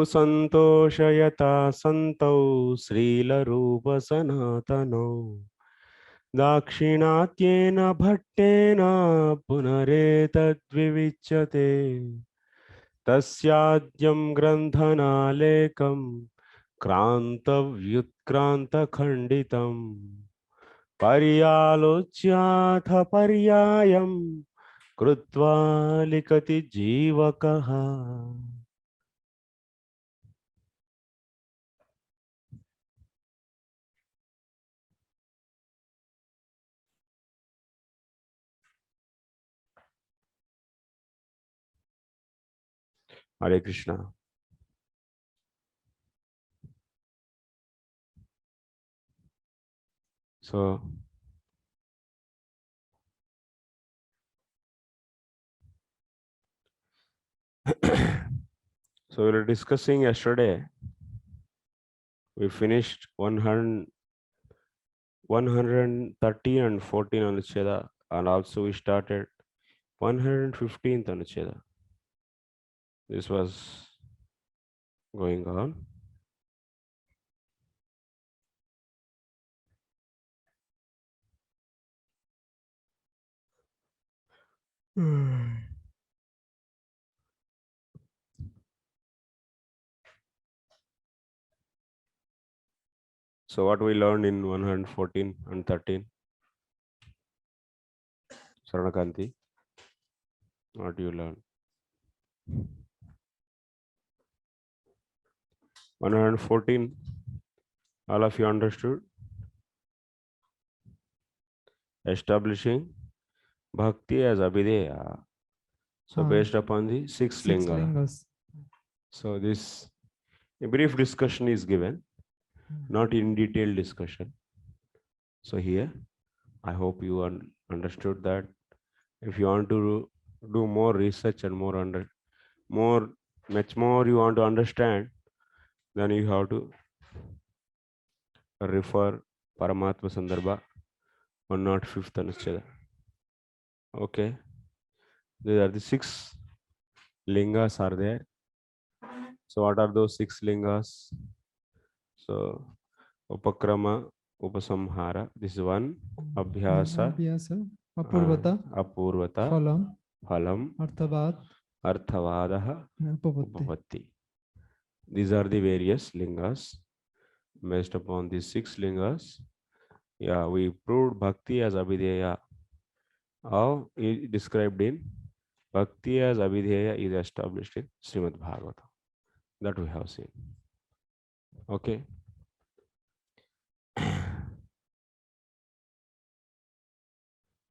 संतोषयता सन्तौ श्रीलरूपसनातनौ दाक्षिणात्येन भट्टेन पुनरेतद्विविच्यते तस्याद्यं ग्रन्थनालेकं क्रान्तव्युत्क्रान्तखण्डितम् पर्यालोच्याथ पर्यायं कृत्वा लिखति जीवकः. Hare Krishna. So we were discussing yesterday. We finished 113 and 14 anuccheda, and also we started 115th anuccheda. This was going on. So what we learned in 114 and 13? Saranakanti, what you learned? 114, all of you understood? Establishing bhakti as abhideya. So based upon the six lingas. So this a brief discussion is given, not in detailed discussion. So here, I hope you understood that if you want to do more research and much more you want to understand, then you have to refer Paramatma Sandarbha 105th Anuccheda. Okay, these are the 6 lingas are there. So what are those 6 lingas? So Upakrama, Upasamhara, this is one. Abhyasa, Apurvata, Phalam, Arthavadaha, Upapatti. These are the various lingas. Based upon these 6 lingas, yeah, we proved bhakti as abhideya. How described in bhakti as abhideya is established in Srimad Bhagavatam. That we have seen. Okay.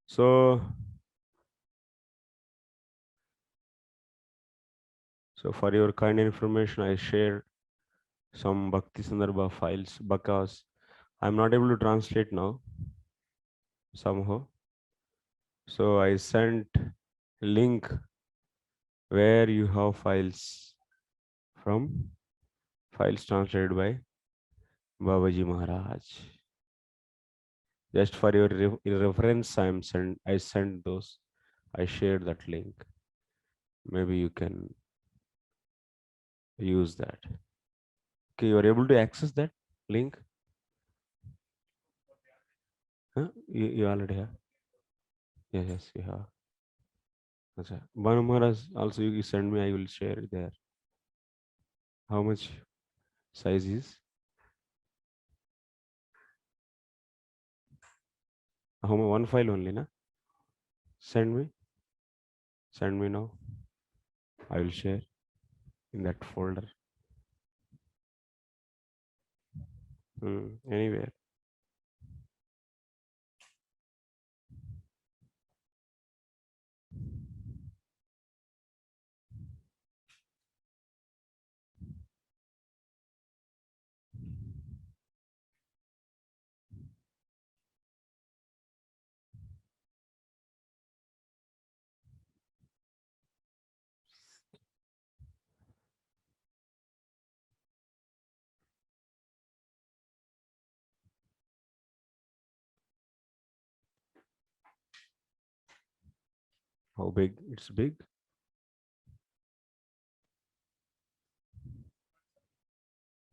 So for your kind information, I shared some Bhakti Sandarbha files because I'm not able to translate now somehow. So I sent a link where you have files from files translated by Babaji Maharaj. Just for your reference, I sent those. I shared that link. Maybe you can use that. Okay, you are able to access that link. Huh? You already have. Yes, you have. Achha. Banu Maharaj, also you send me. I will share it there. How much size is? How much? One file only, na? Send me. Send me now. I will share in that folder. Anywhere. How big? It's big.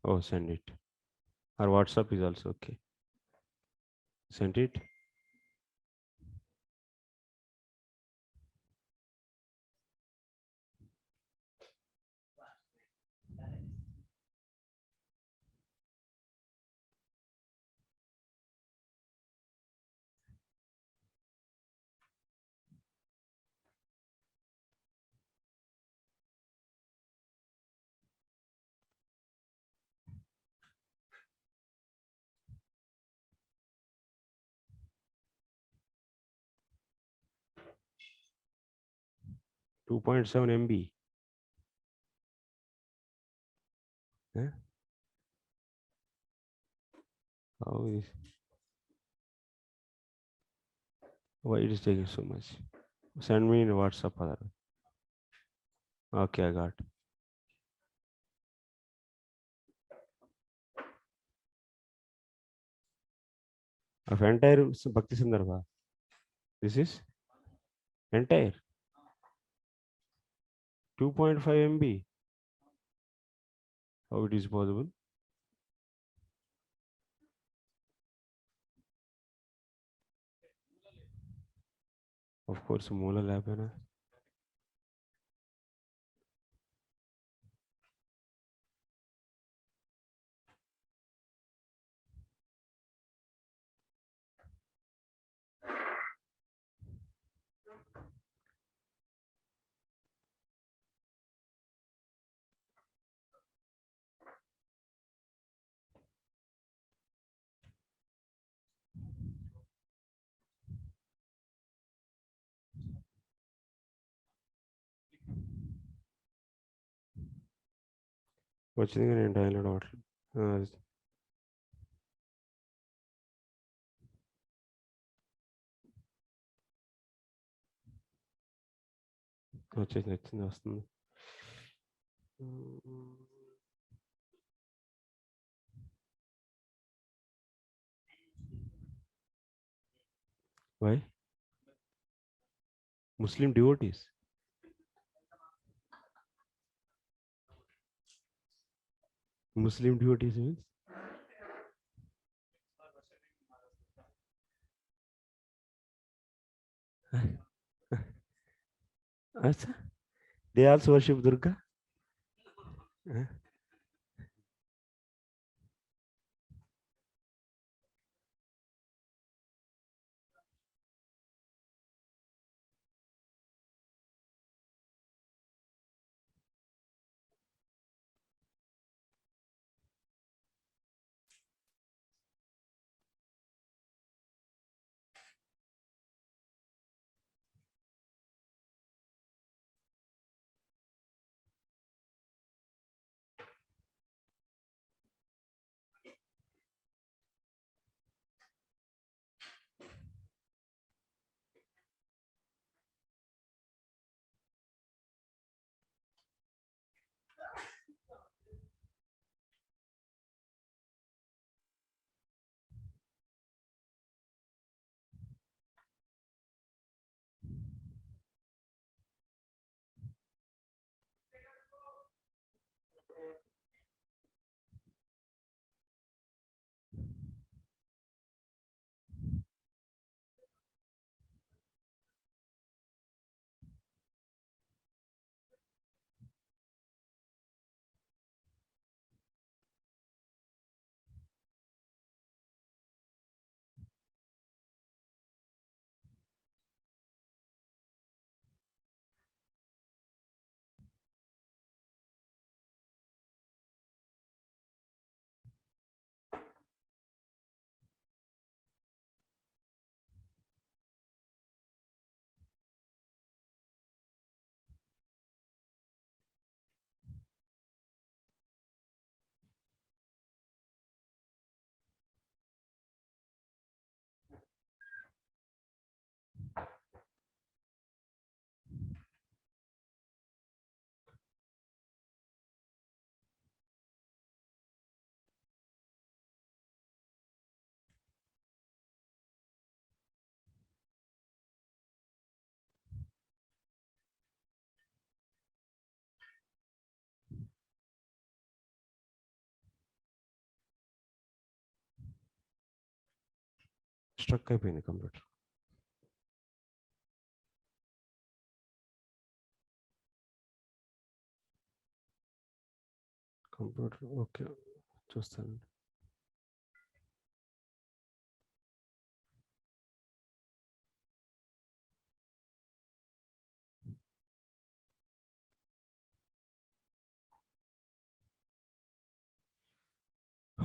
Oh, send it. Our WhatsApp is also okay. Send it. .7 MB. Huh? How is why it is taking so much? Send me in WhatsApp. Okay, I got. Of entire Bhakti Sandrabha. This is entire 2.5 MB. How it is possible? Of course, Moola lab hai na. వచ్చింది కానీ నేను download అవ్వట్లేదు. వచ్చింది వస్తుంది. Why? Muslim devotees. Muslim devotees means Acha? They also worship Durga. Struck అయిపోయింది computer. Computer okay చూస్తాను.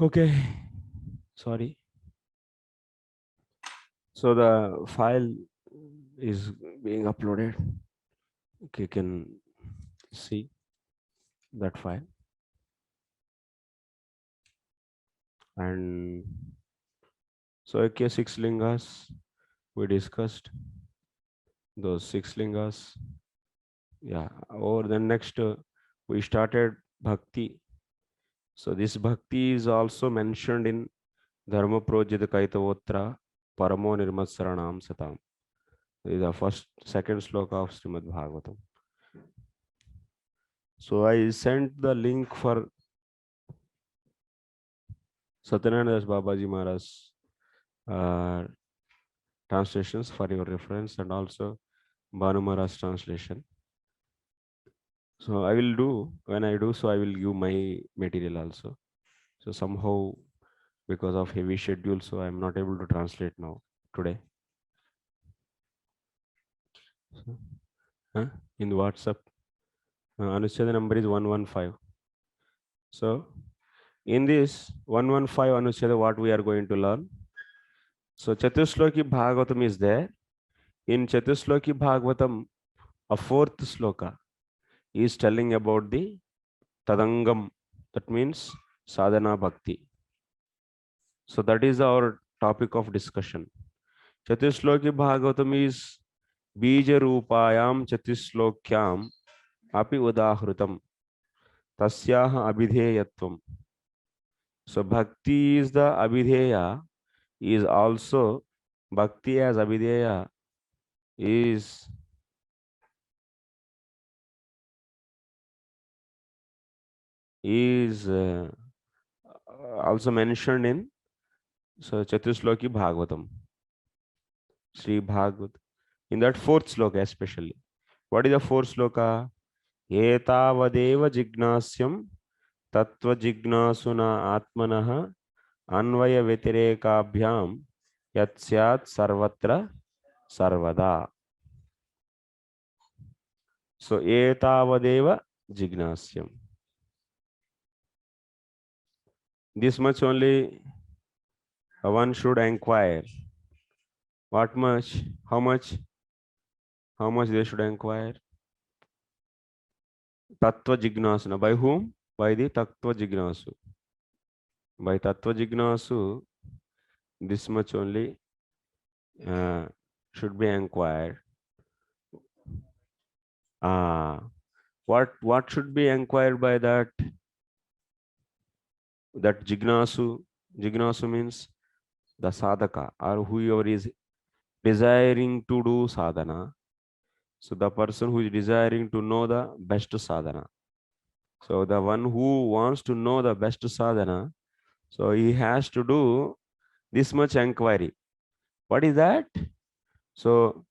Okay, sorry. So the file is being uploaded. Okay, you can see that file. And so okay, 6 lingas we discussed. Those 6 lingas. Yeah. Or then next we started bhakti. So this bhakti is also mentioned in Dharma Projita Kaitavotra Paramo Nirmatsaranam Satam. This is the second sloka of Srimad Bhagavatam. So I sent the link for Satyanarayana Das Babaji Maharaj translations for your reference, and also Bhanu Maharaj translation. So I will do, when I do so, I will give my material also. So somehow, because of heavy schedule, so I am not able to translate now today. So, in WhatsApp, anuccheda number is 115. So in this 115 anuccheda, what we are going to learn? So Chatusloki Bhagavatam is there. In Chatusloki Bhagavatam, a fourth sloka is telling about the Tadangam, that means sadhana bhakti. So that is our topic of discussion. Chatusloki Bhagavatam is Bija Rupayam Chatuslokyam Api Udahrutam Tasyaha Abhidheyatvam. So bhakti is the Abhidheya, is also bhakti as Abhidheya is also mentioned in Chatusloki Bhagavatam, Sri Bhagavat. In that fourth sloka especially. What is the fourth sloka? Etavadeva jignasyam tattva jignasuna atmanaha anvaya vyatirekaabhyam yatsyat sarvatra sarvada. So etavadeva jignasyam. This much only one should inquire. What much? How much? How much they should inquire? Tattva jignasuna. By whom? By the tattva jignasu. By tattva jignasu, this much only should be inquired. What should be inquired by that? That jignasu. Jignasu means the sadhaka, or whoever is desiring to do sadhana. So the person who is desiring to know the best sadhana. So the one who wants to know the best sadhana, so he has to do this much inquiry. What is that? So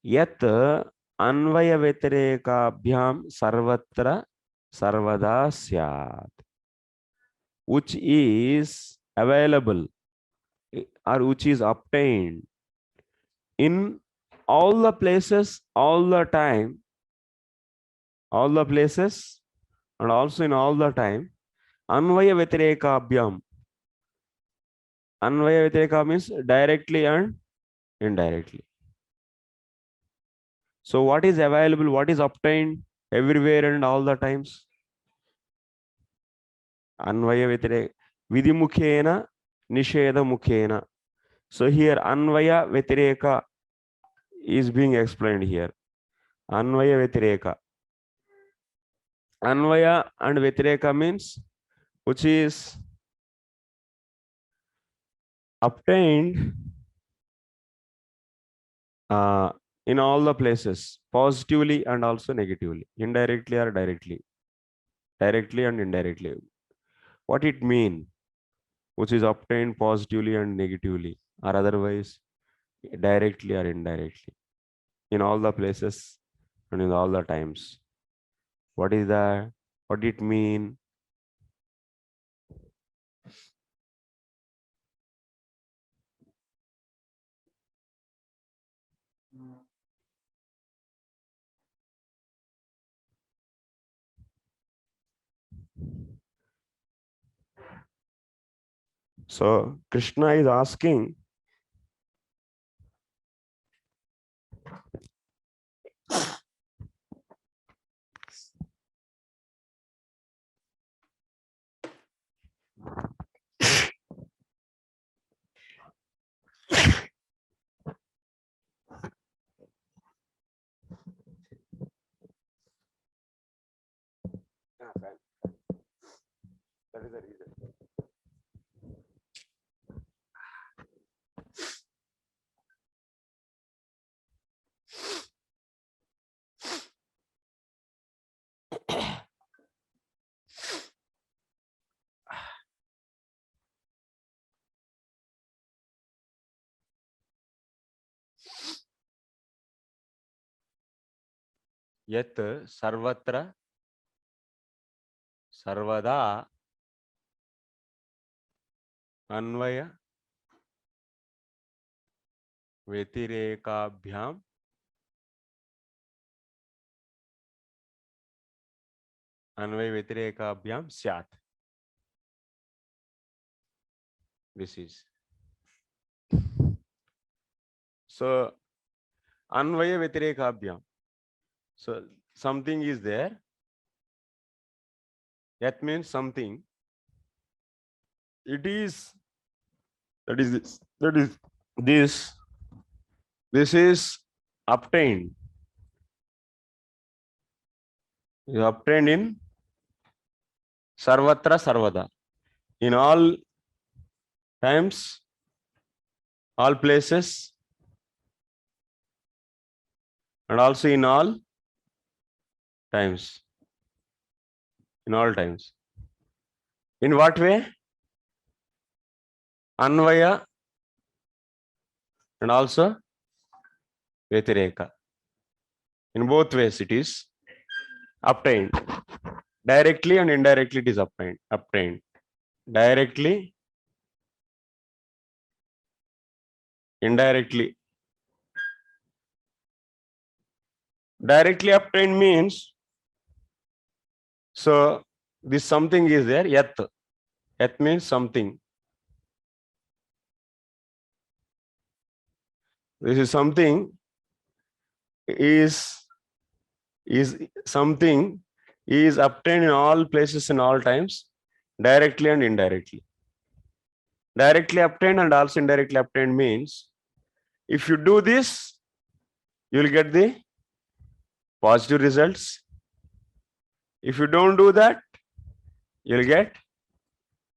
yat anvaya vyatirekaabhyam sarvatra sarvada syat, which is available or which is obtained in all the places, all the time, all the places, and also in all the time. Anvaya vyatirekaabhyam. Anvaya vyatireka means directly and indirectly. So what is available, what is obtained everywhere and all the times? Anvaya vyatireka. Vidimukhena, nisheda mukhena. So here anvaya vyatireka is being explained here. Anvaya vyatireka. Anvaya and vyatireka means which is obtained in all the places, positively and also negatively, indirectly or directly, directly and indirectly. What it mean? Which is obtained positively and negatively, or otherwise directly or indirectly, in all the places and in all the times. What is that? What did it mean? So Krishna is asking, that is the reason. Yat sarvatra sarvada अन्वय व्यतिरेकाभ्याम अन्वय व्यतिरेकाभ्याम स्यात्. This is so Anvay व्यतिरेकाभ्याम. So something is there. That means something. It is. That is this. That is this. This is obtained. You obtained in sarvatra sarvada. In all times, all places, and also in all times. In all times. In what way? Anvaya and also Vyatireka. In both ways it is obtained. Directly and indirectly it is obtained. Directly, indirectly. Directly obtained means, so this something is there, yat. Yat means something. This is something is something is obtained in all places and all times, directly and indirectly. Directly obtained and also indirectly obtained means, if you do this, you will get the positive results. If you don't do that, you will get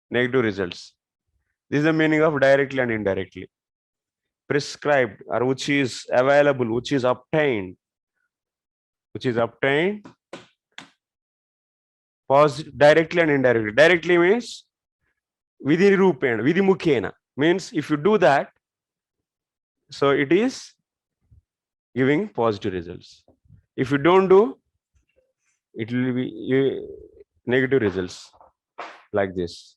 negative results. This is the meaning of directly and indirectly. Prescribed, or which is available, which is obtained. Which is obtained directly and indirectly. Directly means vidhi mukhena, means if you do that, so it is giving positive results. If you don't do, it will be negative results, like this.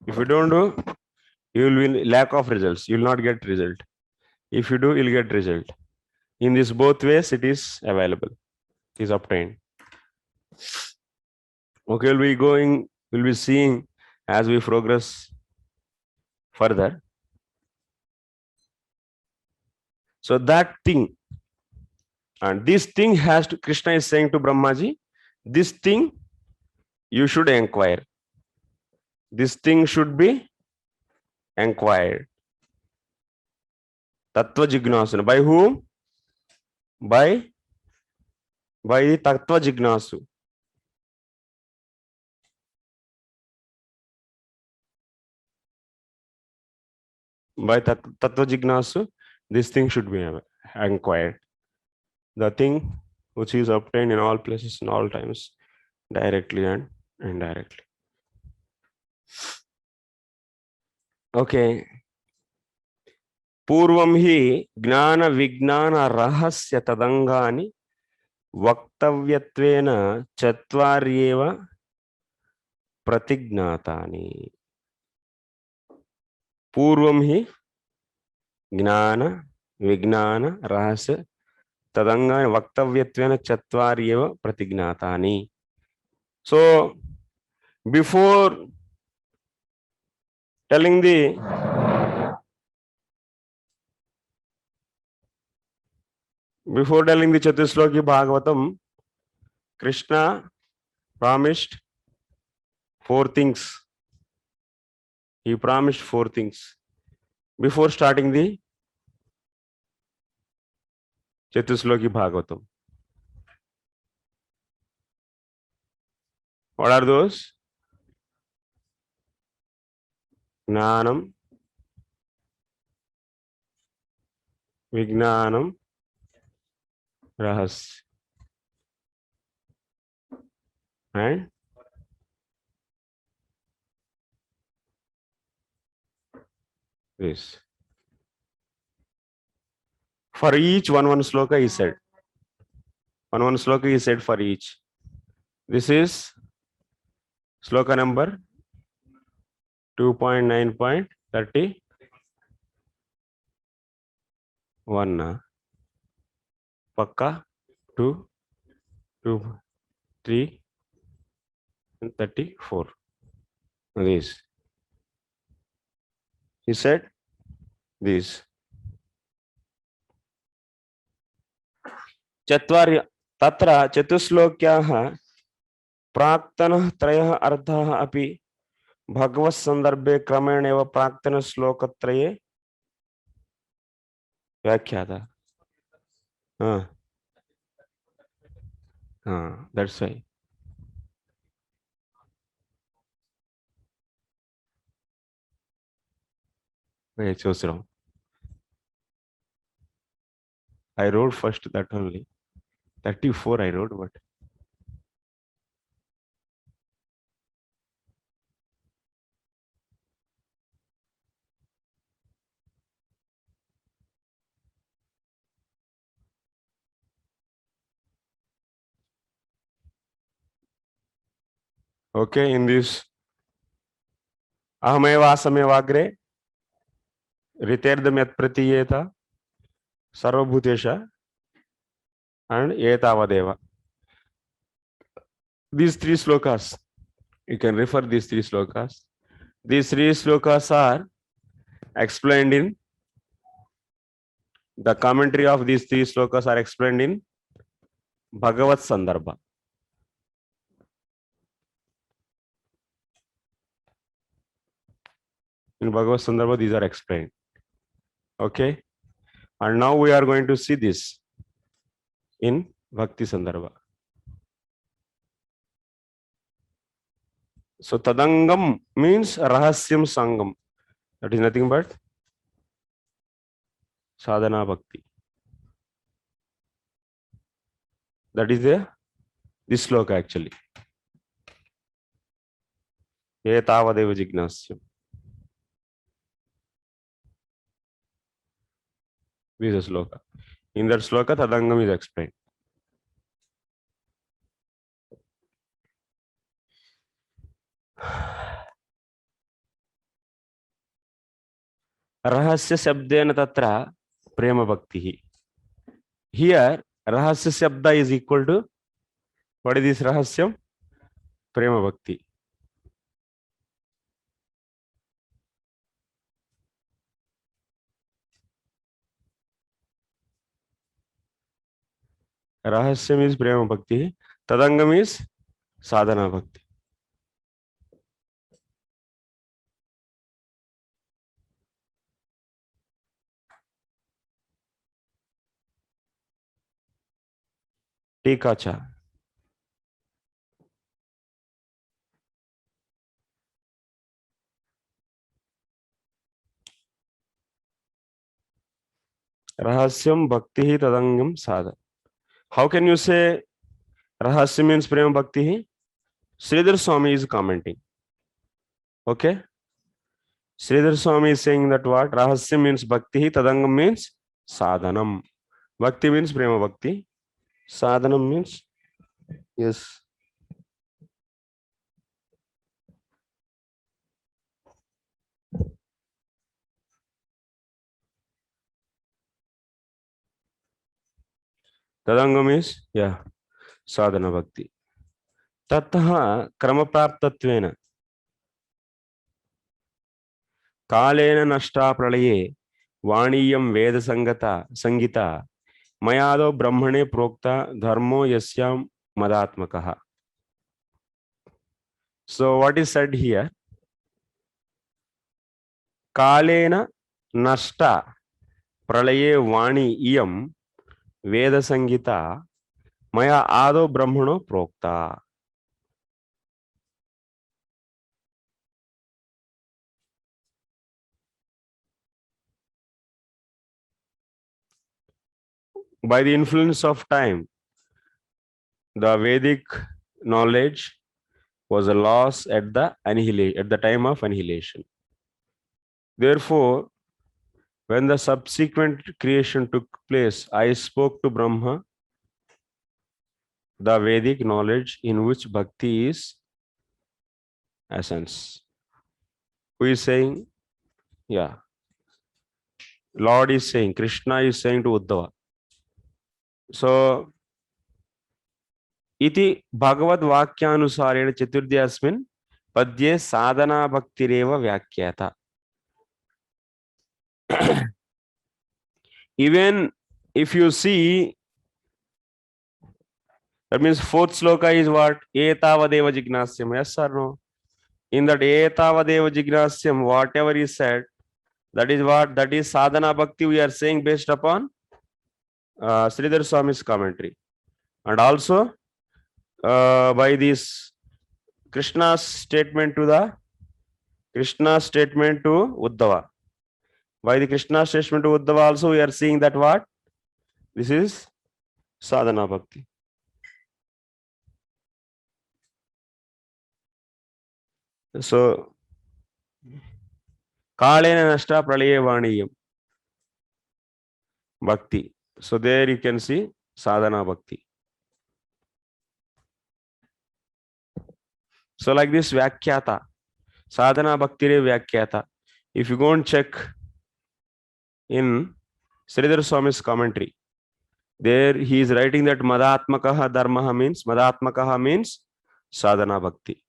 If you don't do, you will be lack of results. You will not get result. If you do, you will get result. In this both ways, it is available. It is obtained. Okay, we'll be seeing as we progress further. So that thing, and this thing has to, Krishna is saying to Brahmaji, this thing you should inquire. This thing should be inquired. Tattva Jignasana. By whom? By Tattva Jignasu. By Tattva Jignasu, this thing should be inquired. The thing which is obtained in all places and all times, directly and indirectly. Okay. पूर्वं हि ज्ञान विज्ञान रहस्य तदंगानि वक्तव्यत्वेन चत्वार्येव प्रतिज्ञातानि. पूर्वं हि ज्ञान विज्ञान रहस्य तदंगानि वक्तव्यत्वेन चत्वार्येव प्रतिज्ञातानि. So before telling the Chatusloki Bhagavatam, Krishna promised 4 things. He promised 4 things before starting the Chatusloki Bhagavatam. What are those? Gnanam, Vijnanam, Rahasya. And this. For each one sloka he said. One sloka he said for each. This is sloka number 2.9.31. Pakka 2, 2, 3, and 34. This. He said this. Chatvarya tatra chatuslokyah प्राक्तनः त्रयः अर्थः अपि भगवत् संदर्भे क्रमेण एव प्राक्तन श्लोकत्रये व्याख्यातः. That's why. I chose wrong. I wrote first that only. 34 I wrote, but okay, in this ahamevasamevagre riterdam yat pratiyeta sarvabhutesha and etavadeva. These 3 slokas, you can refer these 3 slokas. These 3 slokas are explained in the commentary of these 3 slokas are explained in Bhagavat Sandrabha. In Bhagavat Sandrabha, these are explained. Okay. And now we are going to see this in Bhakti Sandrabha. So Tadangam means Rahasyam Sangam. That is nothing but Sadhana Bhakti. That is this sloka actually. Etavadeva Jignasyam. This is sloka. In that sloka, Tadangam is explained. Rahasya Shabdena Tatra Prema Bhakti. Here, Rahasya Shabda is equal to, what is this Rahasyam? Prema Bhakti. Rahasyam is Prema Bhakti. Tadangam is Sadhana Bhakti. Tikacha. Rahasyam Bhakti Tadangam Sadhana. How can you say Rahasya means Prema Bhakti? Sridhar Swami is commenting. Okay? Sridhar Swami is saying that what? Rahasya means bhakti, tadangam means sadhanam. Bhakti means prema bhakti. Sadhanam means, yes. Tadangam is, yeah, sadhana bhakti. Tattha kramapraptatvena kalena nashta pralaye vaniyam veda sangita mayado brahmane prokta dharmo yasyam madatmakaha. So what is said here? Kalena nashta pralaye vani iyam veda sangita maya ado brahmano prokta. By the influence of time, the Vedic knowledge was a loss at the time of annihilation. Therefore, when the subsequent creation took place, I spoke to Brahma the Vedic knowledge in which bhakti is essence. Who is saying? Yeah. Lord is saying, Krishna is saying to Uddhava. So, iti Bhagavad Vakyanusarena Chaturdyasmin Padye Sadhana Bhaktireva Vyakyata. Even if you see, that means fourth sloka is what? Etavadeva Jignasyam. Yes or no? In that Etavadeva Jignasyam, whatever is said, that is what? That is sadhana bhakti we are saying based upon Sridhar Swami's commentary. And also by this Krishna's statement to Uddhava. By the Krishna statement to Uddhava also we are seeing that what? This is sadhana bhakti. So, Kalena nashta pralaye vaniyam bhakti. So there you can see sadhana bhakti. So like this Vyakyata, sadhana bhakti re Vyakyata. If you go and check in Sridhar Swami's commentary, there he is writing that Madatmakaha Dharmaha means sadhana bhakti.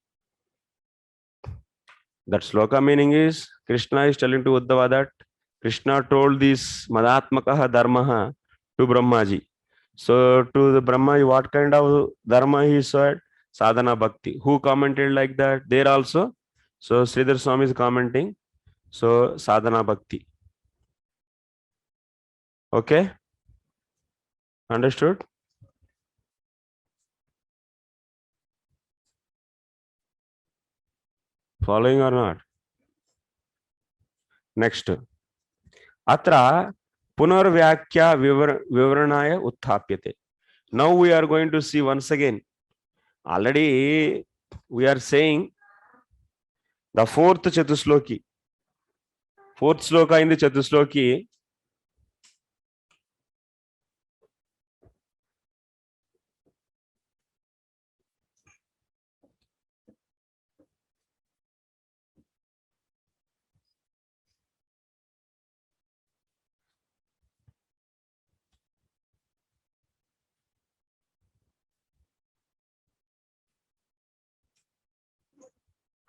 That sloka meaning is Krishna is telling to Uddhava that Krishna told this Madatmakaha Dharmaha to Brahmaji. So to the Brahma, what kind of dharma he said? Sadhana bhakti. Who commented like that? There also. So Sridhar Swami is commenting. So sadhana bhakti. Okay? Understood? Following or not? Next. Atra punarvyakya vivaranaya uthapyate. Now we are going to see once again. Already we are saying the fourth Chatusloki. Fourth sloka in the Chatusloki.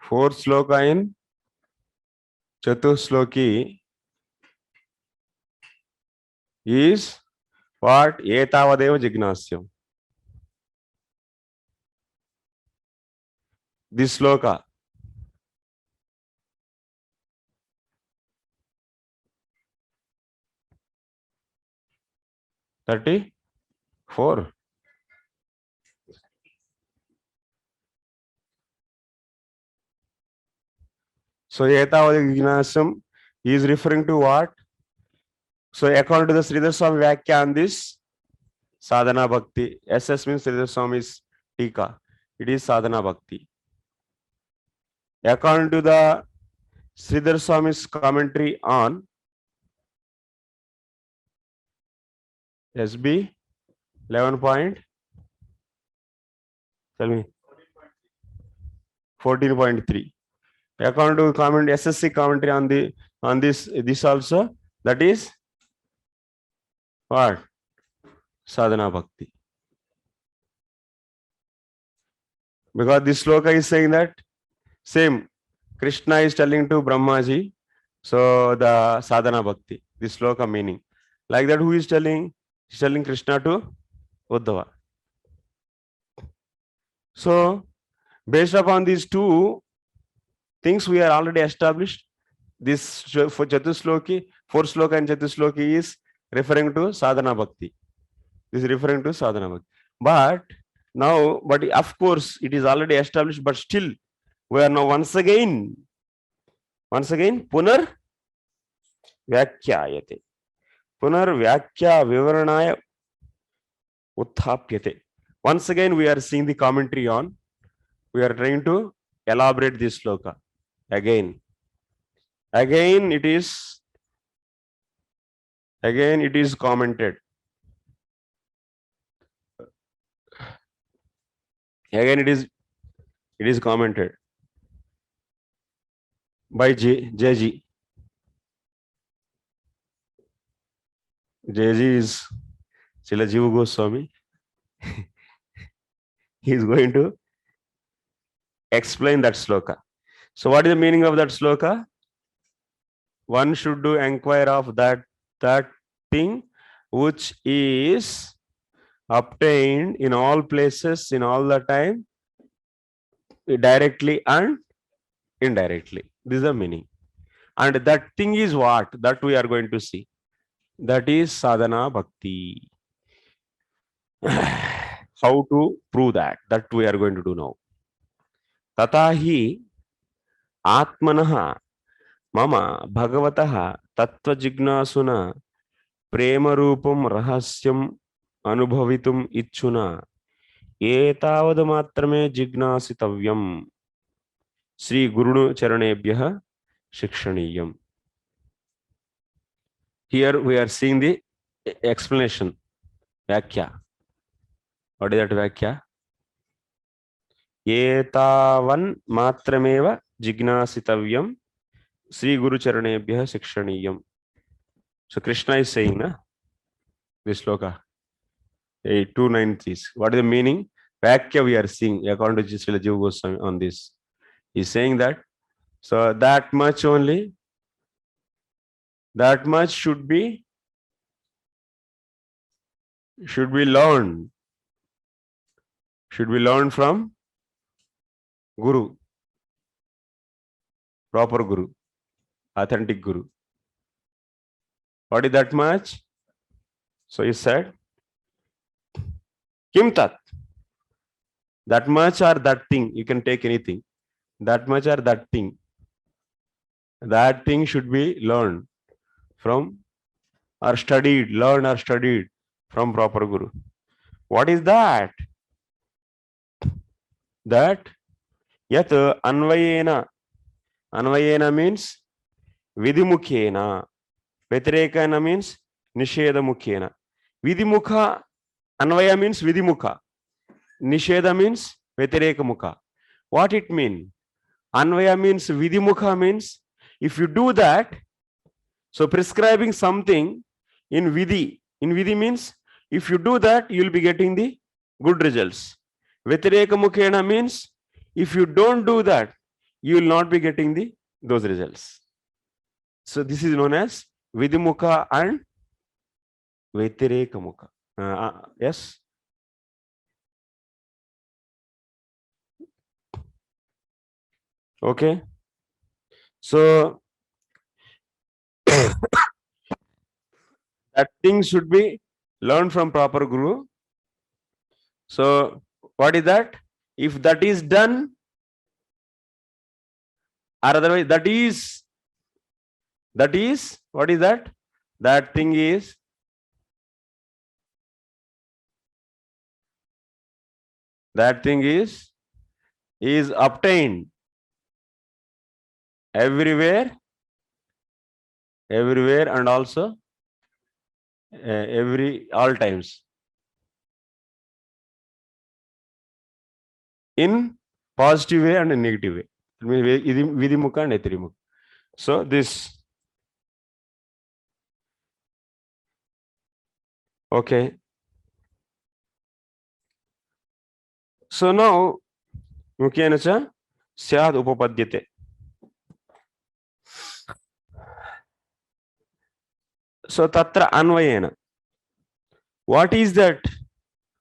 Fourth sloka in Chatusloki is what? Etavadeva Jignasyam. This sloka. Four. So Etavadeva Jignasyam is referring to what? So according to the Sridhar Swami Vakya on this, sadhana bhakti. SS means Sridhar Swami's tika. It is sadhana bhakti. According to the Sridhar Swami's commentary on SB 11 point, tell me, 14.3. According to comment SSC commentary on this also, that is what? Sadhana bhakti. Because this sloka is saying that same Krishna is telling to Brahmaji, so the sadhana bhakti, this sloka meaning. Like that, who is telling? He's telling Krishna to Uddhava. So, based upon these two things, we are already established. This for Chatusloki, fourth sloka and Chatusloki is referring to sadhana bhakti. This is referring to sadhana bhakti. But now, but of course, it is already established, but still, we are now once again, punar vyakyayate. Punar vyakya vivaranaya uthapyate. Once again, we are seeing the commentary on, we are trying to elaborate this sloka. Again it is commented. Again it is commented by JG. JG is Srila Jiva Goswami. He is going to explain that sloka. So what is the meaning of that sloka? One should do inquire of that thing which is obtained in all places, in all the time, directly and indirectly. This is the meaning. And that thing is what? That we are going to see. That is sadhana bhakti. How to prove that? That we are going to do now. Tatahi atmanaha mama bhagavataha tattva jignasuna prema rupam rahasyam anubhavitum ichchuna etavad matrame jignasitavyam Sri Guru Charanebhyah Shikshaniyam. Here we are seeing the explanation. Vakya. What is that Vakya? Etavan matrameva jignasitavyam Sri Guru Charanebhyah Shikshaniyam. So Krishna is saying, na, this sloka, 293. What is the meaning? Vakya we are seeing according to Srila Jiva Goswami on this. He's saying that, so that much only, that much should be learned. Should be learned from Guru, proper Guru, authentic Guru. What is that much? So he said, Kim tat? That much or that thing, you can take anything. That much or that thing. That thing should be learned from or studied, learned or studied from proper Guru. What is that? That yat anvayena. Anvayena means vidimukhena. Vatirekana means nisheda mukhena. Vidimukha, anvaya means vidimukha. Nisheda means vatireka mukha. What it means? Anvaya means vidimukha means if you do that, so prescribing something in vidhi. In vidhi means if you do that, you will be getting the good results. Vatireka mukhena means if you don't do that, you will not be getting those results. So this is known as vidimukha and vatireka mukha. Yes. Okay. So that thing should be learned from proper Guru. So what is that? If that is done, or otherwise that is, what is that? That thing is obtained everywhere, and also all times. In positive way and in negative way. Vidimukha and Etirimukha. So this, okay. So now, Mukhena cha syad upapadyate. So tatra anvayena. What is that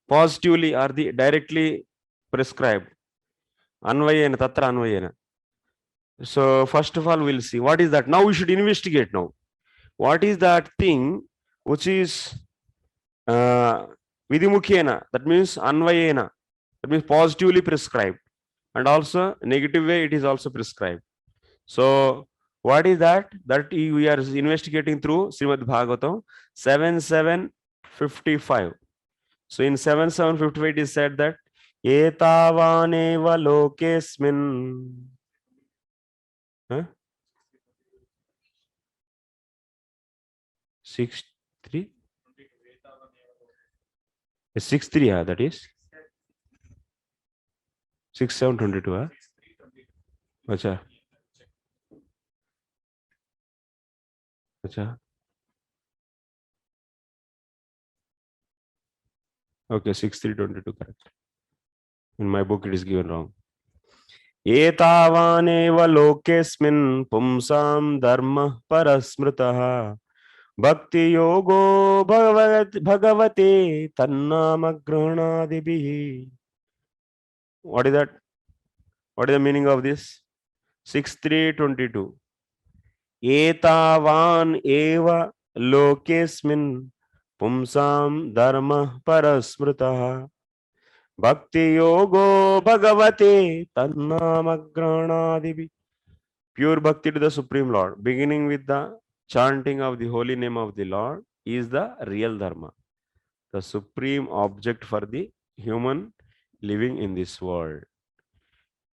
positively or the directly prescribed? Anvayena, tatra anvayena. So first of all, we'll see what is that. Now we should investigate now. What is that thing which is vidimukhena, that means anvayena, that means positively prescribed, and also negative way it is also prescribed. So what is that? That we are investigating through Srimad Bhagavatam 7:755. So in 7:755 it is said that etavaneva lokesmin. 6:3. 6:3, that is 6:722. Acha. Acha. Okay, 6:322, correct. In my book it is given wrong. एतावानेव लोकेस्मिन् पुंसां धर्मः परस्मृतः भक्ति योगो भगवते तन्नाम गृह्णादिभिः. What is that? What is the meaning of this? 6:322. एतावान एव लोकेस्मिन् पुंसां धर्मः परस्मृतः Bhakti yogo bhagavate tannamagrahanaadivi. Pure bhakti to the Supreme Lord, beginning with the chanting of the holy name of the Lord, is the real dharma, the supreme object for the human living in this world.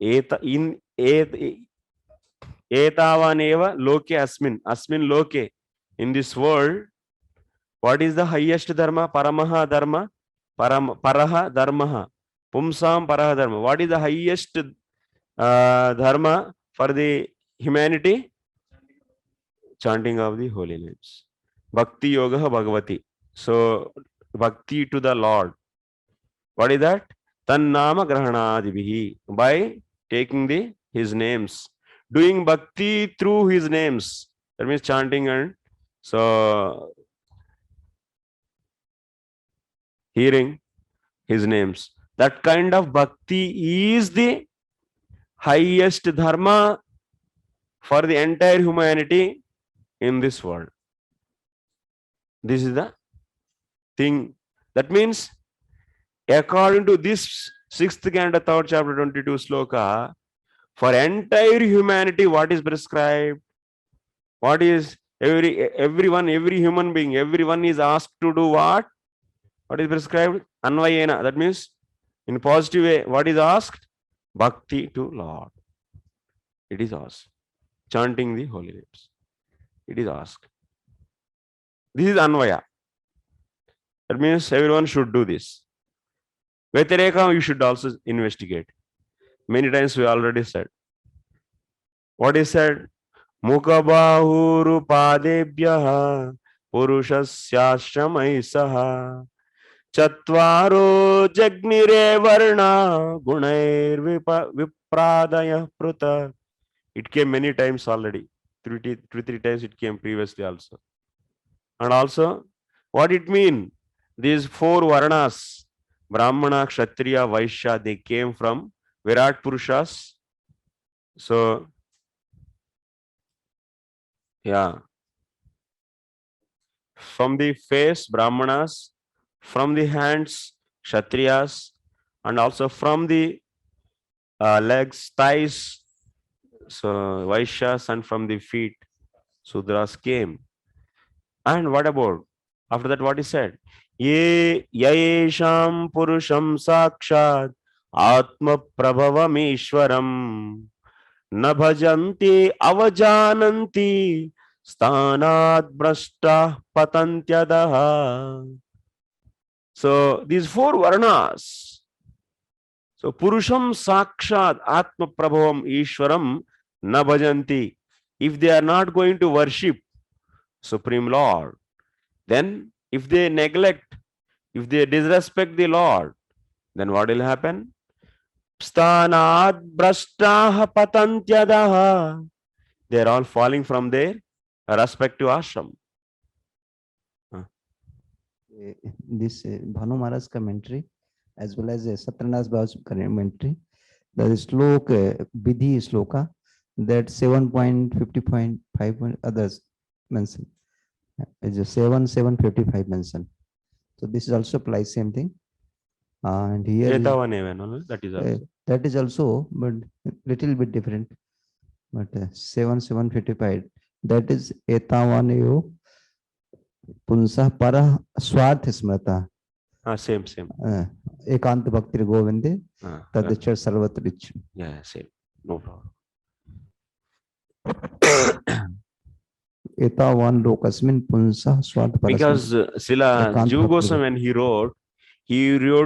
Etavaneva loke asmin loke, in this world, what is the highest dharma? Paramaha dharma, paraha dharmaha. Pumsam paraha dharma. What is the highest dharma for the humanity? Chanting of the holy names. Bhakti yoga bhagavati. So bhakti to the Lord. What is that? Tannama grahanadibihi. By taking his names. Doing bhakti through his names. That means chanting and so hearing his names. That kind of bhakti is the highest dharma for the entire humanity in this world. This is the thing. That means, according to this 6th canto 3rd chapter 22 sloka, for entire humanity, what is prescribed? What is everyone, every human being, everyone is asked to do what? What is prescribed? Anvayena. That means, in positive way, what is asked? Bhakti to Lord. It is asked. Chanting the holy names. It is asked. This is Anvaya. That means everyone should do this. Vyatireka, you should also investigate. Many times we already said. What is said? Mukhabahuru padebhyaha purushasya saha chatvaro jagnire varna gunair vipradaya pruta. It came many times already. Three times it came previously also. And also, what it mean? These 4 varnas, Brahmana, Kshatriya, Vaishya, they came from Virat Purushas. So, yeah. From the face, Brahmanas, from the hands, Kshatriyas, and also from the legs, thighs, so Vaishyas, and from the feet, Sudras came. And what about? After that, what is said? Ye yayesham purusham sakshat atma prabhavam ishwaram na bhajanti avajananti sthanat brashta patantyadaha. So these four varnas. So Purusham Sakshat Atma Prabhavam Ishwaram na bhajanti. If they are not going to worship Supreme Lord, then if they neglect, if they disrespect the Lord, then what will happen? Sthanat brashtaha patantyadaha. They are all falling from their respective ashram. This Bhanu Maharaj's commentary, as well as Satyanas Bhav's commentary, the sloka, Vidhi sloka, that 7.50.5 others mentioned. Is a 7.755 mentioned. So this is also applies same thing. And here is, that is also, but little bit different. But 7.755, that is etavaneyo punsa para swarth smrata. Same. Ekant bhakti govinde tadachar sarvatrich. Yeah, same. No problem. Etavan lokasmin punsa swarth para. Because Sila Jiva Goswami, when he wrote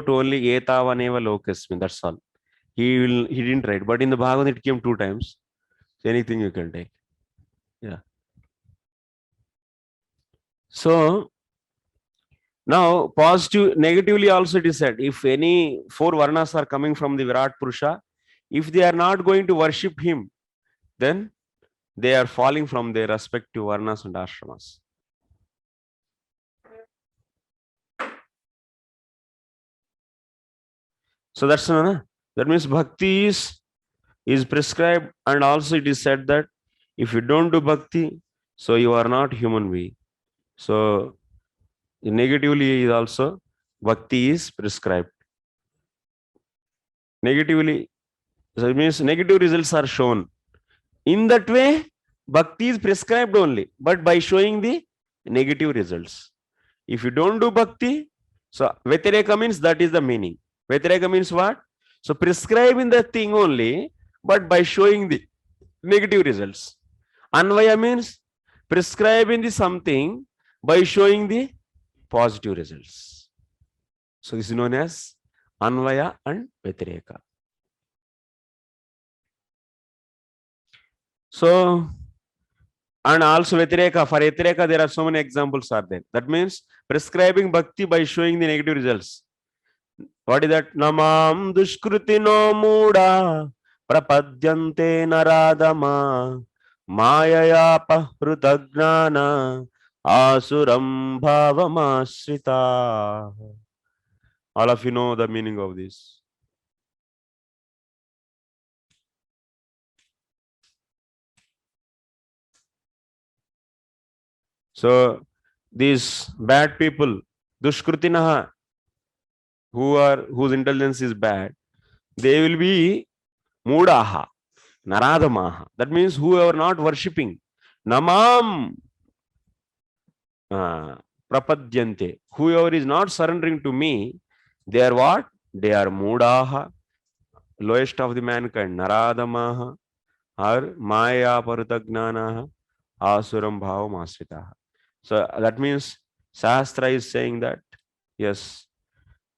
only etavaneva lokasmin. That's all. He didn't write. But in the Bhagavad it came 2 times. So anything you can take. Yeah. So now positive, negatively also it is said, if any 4 varnas are coming from the Virat Purusha, if they are not going to worship him, then they are falling from their respective varnas and ashramas. So that's that means bhakti is prescribed, and also it is said that if you don't do bhakti, so you are not human being. So negatively is also bhakti is prescribed. Negatively, so it means negative results are shown. In that way, bhakti is prescribed only, but by showing the negative results. If you don't do bhakti, so Vetireka means that is the meaning. Vetireka means what? So prescribing the thing only, but by showing the negative results. Anvaya means prescribing the something by showing the positive results. So this is known as Anvaya and Vetireka. So, and also Vetireka, for Vetireka there are so many examples are there. That means prescribing bhakti by showing the negative results. What is that? Namam dushkrutino muda prapadyante naradama mayaya pahrutagnana asuram bhavamashrita. All of you know the meaning of this. So these bad people, dushkrutinaha, whose intelligence is bad, they will be mudaha, naradamaha. That means whoever not worshipping, namam prapadyante, whoever is not surrendering to me, they are what? They are mudaha, lowest of the mankind, naradamaha, or maya parutagnanaha, asuram bhavam asritaha. So that means Shastra is saying that, yes,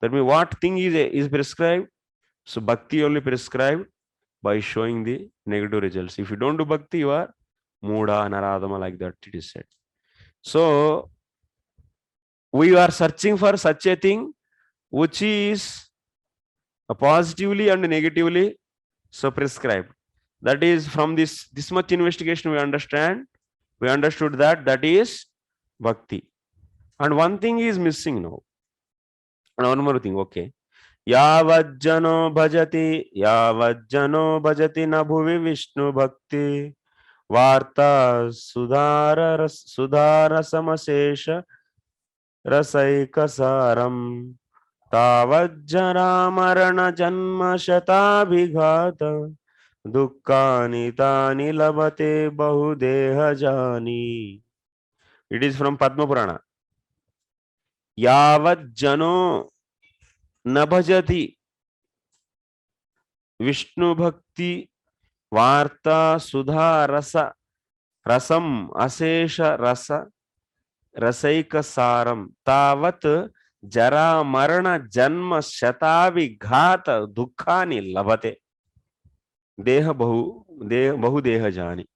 that means what thing is prescribed? So bhakti only prescribed by showing the negative results. If you don't do bhakti, you are muda, naradama, like that it is said. So we are searching for such a thing which is positively and negatively so prescribed. That is, from this much investigation we understood that is bhakti. And one thing is missing now. And one more thing, okay. Yavajjano bhajati na bhuvi Vishnu bhakti varta sudhara samasesha rasaikasaram tavajjara marana janma shatabhighata dukkani tani labate bahudeha jani. It is from Padma Purana. Yavajjano na bhajati Vishnu bhakti Varta Sudha Rasa Rasam Asesha Rasa Rasaika Saram Tavat Jara Marana Janma Shatavi Ghata Dukhani Labate Deha Bahu Deha Jani.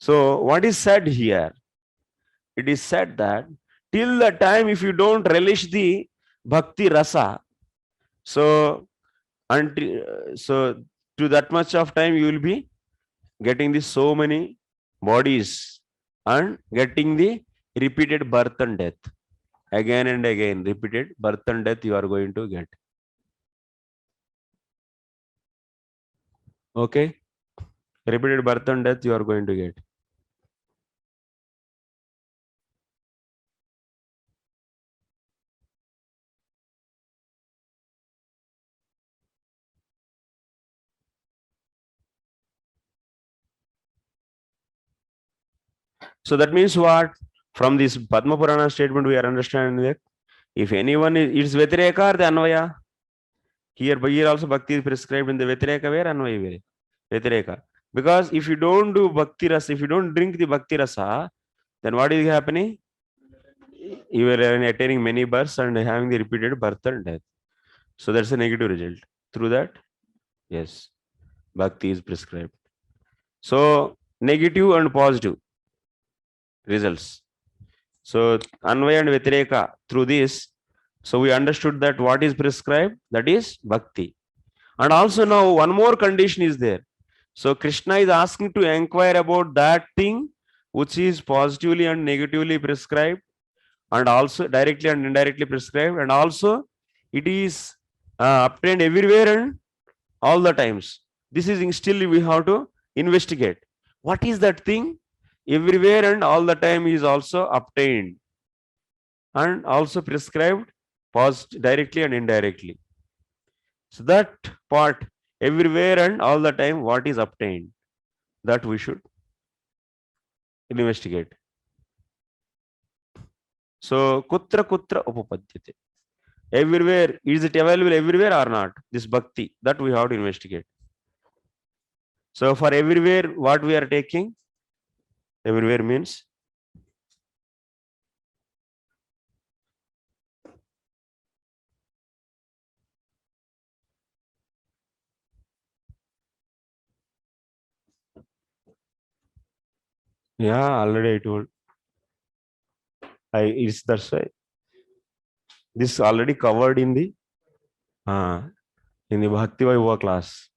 So what is said here? It is said that till the time if you don't relish the bhakti rasa, so to that much of time you will be getting the so many bodies and getting the repeated birth and death. Again and again, repeated birth and death you are going to get. Okay? Repeated birth and death you are going to get. So that means what? From this Padma Purana statement, we are understanding that if anyone is Vyatireka or the Anvaya. Here also Bhakti is prescribed in the Vyatireka where Anvaya where? Vyatireka. Because if you don't do Bhakti Rasa, if you don't drink the Bhakti Rasa, then what is happening? You are attaining many births and having the repeated birth and death. So that's a negative result. Through that, yes, Bhakti is prescribed. So negative and positive results. So Anvaya and Vyatireka, through this, so we understood that what is prescribed, that is Bhakti. And also now one more condition is there. So Krishna is asking to inquire about that thing which is positively and negatively prescribed, and also directly and indirectly prescribed, and also it is obtained everywhere and all the times. This is still we have to investigate. What is that thing? Everywhere and all the time is also obtained and also prescribed directly and indirectly. So that part, everywhere and all the time, what is obtained, that we should investigate. So kutra upapadyate. Everywhere, is it available everywhere or not? This bhakti, that we have to investigate. So for everywhere, what we are taking? Everywhere means yeah, already I told. It's that's why this already covered in the Bhakti Vaibhava class.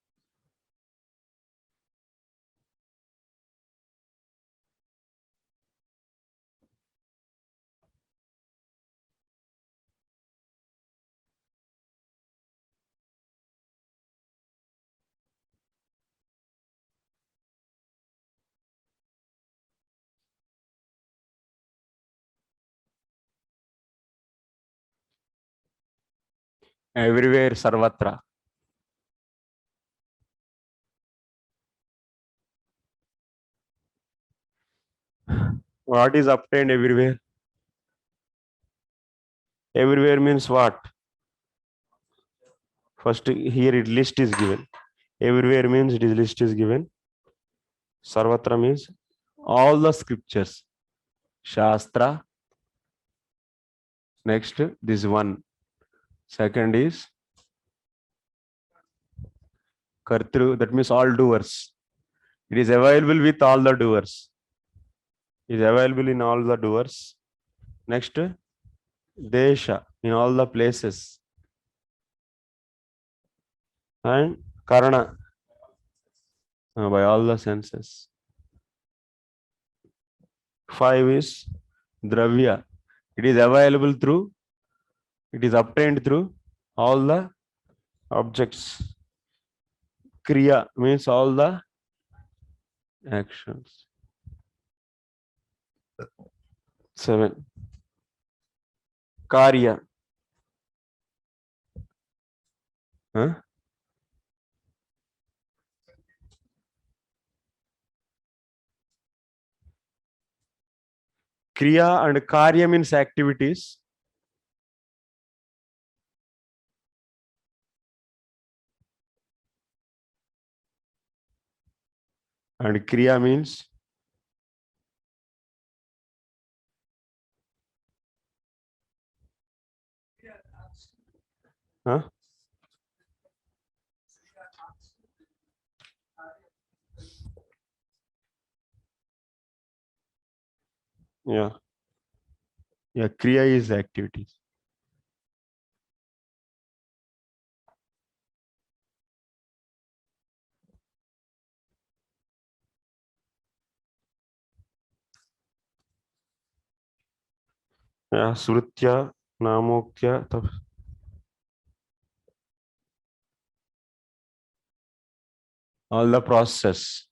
Everywhere, sarvatra. What is obtained everywhere? Everywhere means what? First, here it list is given. Everywhere means it is list is given. Sarvatra means all the scriptures. Shastra. Next, this one. Second is Kartru, that means all doers. It is available with all the doers. It is available in all the doers. Next, Desha, in all the places. And Karana, by all the senses. 5 is Dravya. It is available through, it is obtained through all the objects. Kriya means all the actions. 7. Karya. Kriya and Karya means activities. And kriya means huh? Yeah. Yeah, kriya is activities. Yeah, srutya, namokya, all the process,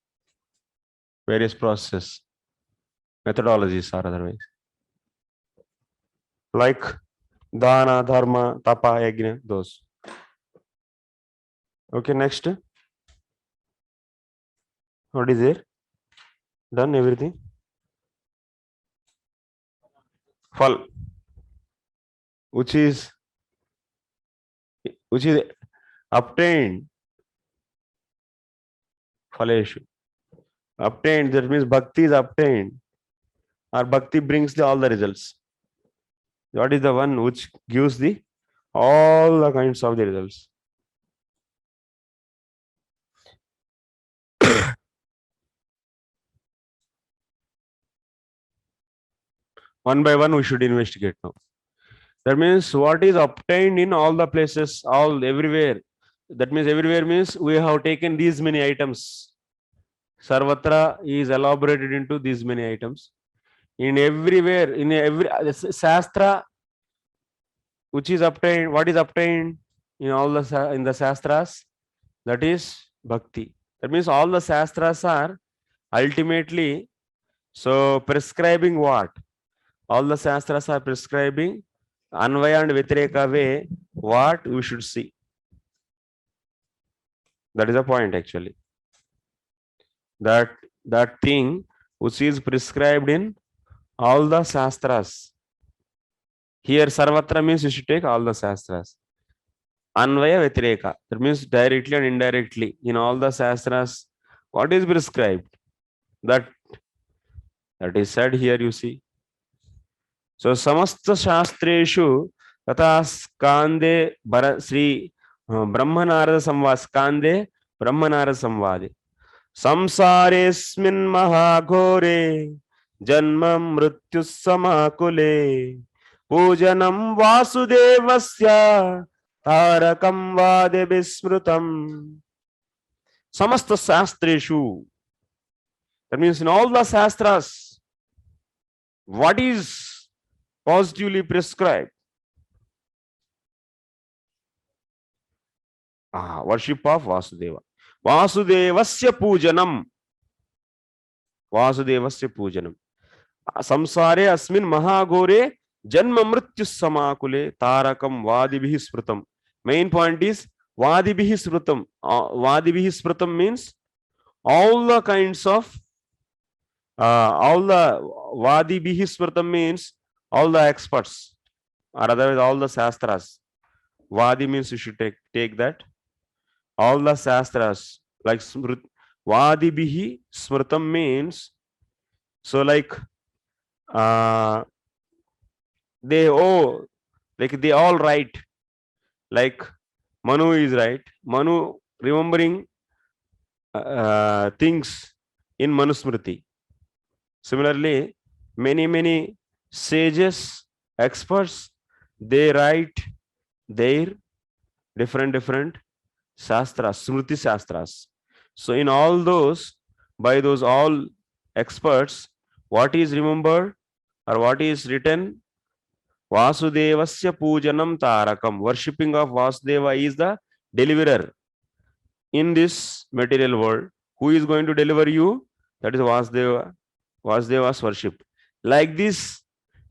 various process, methodologies are otherwise. Like dana, dharma, tapa, yajna, those. Okay, next. What is there? Done everything? Phal, which is obtained. Phaleshu. Obtained, that means bhakti is obtained. Or bhakti brings all the results. What is the one which gives the all the kinds of the results? One by one we should investigate now. That means what is obtained in all the places, all everywhere. That means everywhere means we have taken these many items. Sarvatra is elaborated into these many items. In everywhere, in every Shastra, which is obtained, what is obtained in all the in the Shastras? That is bhakti. That means all the Shastras are ultimately so prescribing what? All the Shastras are prescribing Anvaya and Vitreka way what we should see. That is the point actually. That thing which is prescribed in all the Shastras. Here Sarvatra means you should take all the Shastras. Anvaya Vitreka. That means directly and indirectly in all the Shastras. What is prescribed? That is said here, you see. So samasta shastreshu tata skande Sri Brahmanarada Samvad skande Brahmanarada Samvade samsaresmin mahagore janmam mrityu samakule pujanam vasudevasya tarakam vade vismrutam. Samasta shastreshu. That means in all the shastras, what is positively prescribed? Worship of Vasudeva. Vasudevasya pujanam. Vasudevasya pujanam. Samsare asmin mahagore janma mrityu samakule tarakam vadibhi smrutam. Main point is vadibhi smrutam. Vadibhi smrutam means all the kinds of all the vadibhi smrutam means all the experts or otherwise all the shastras. Vadi means you should take that. All the shastras like Vadibihi smritam means so like they they all right, like Manu is right. Manu remembering things in Manusmriti. Similarly, many sages, experts, they write their different shastras, smriti shastras. So in all those, by those all experts, what is remembered or what is written? Vasudevasya pujanam tarakam. Worshipping of Vasudeva is the deliverer in this material world. Who is going to deliver you? That is Vasudeva. Vasudeva's worship. Like this,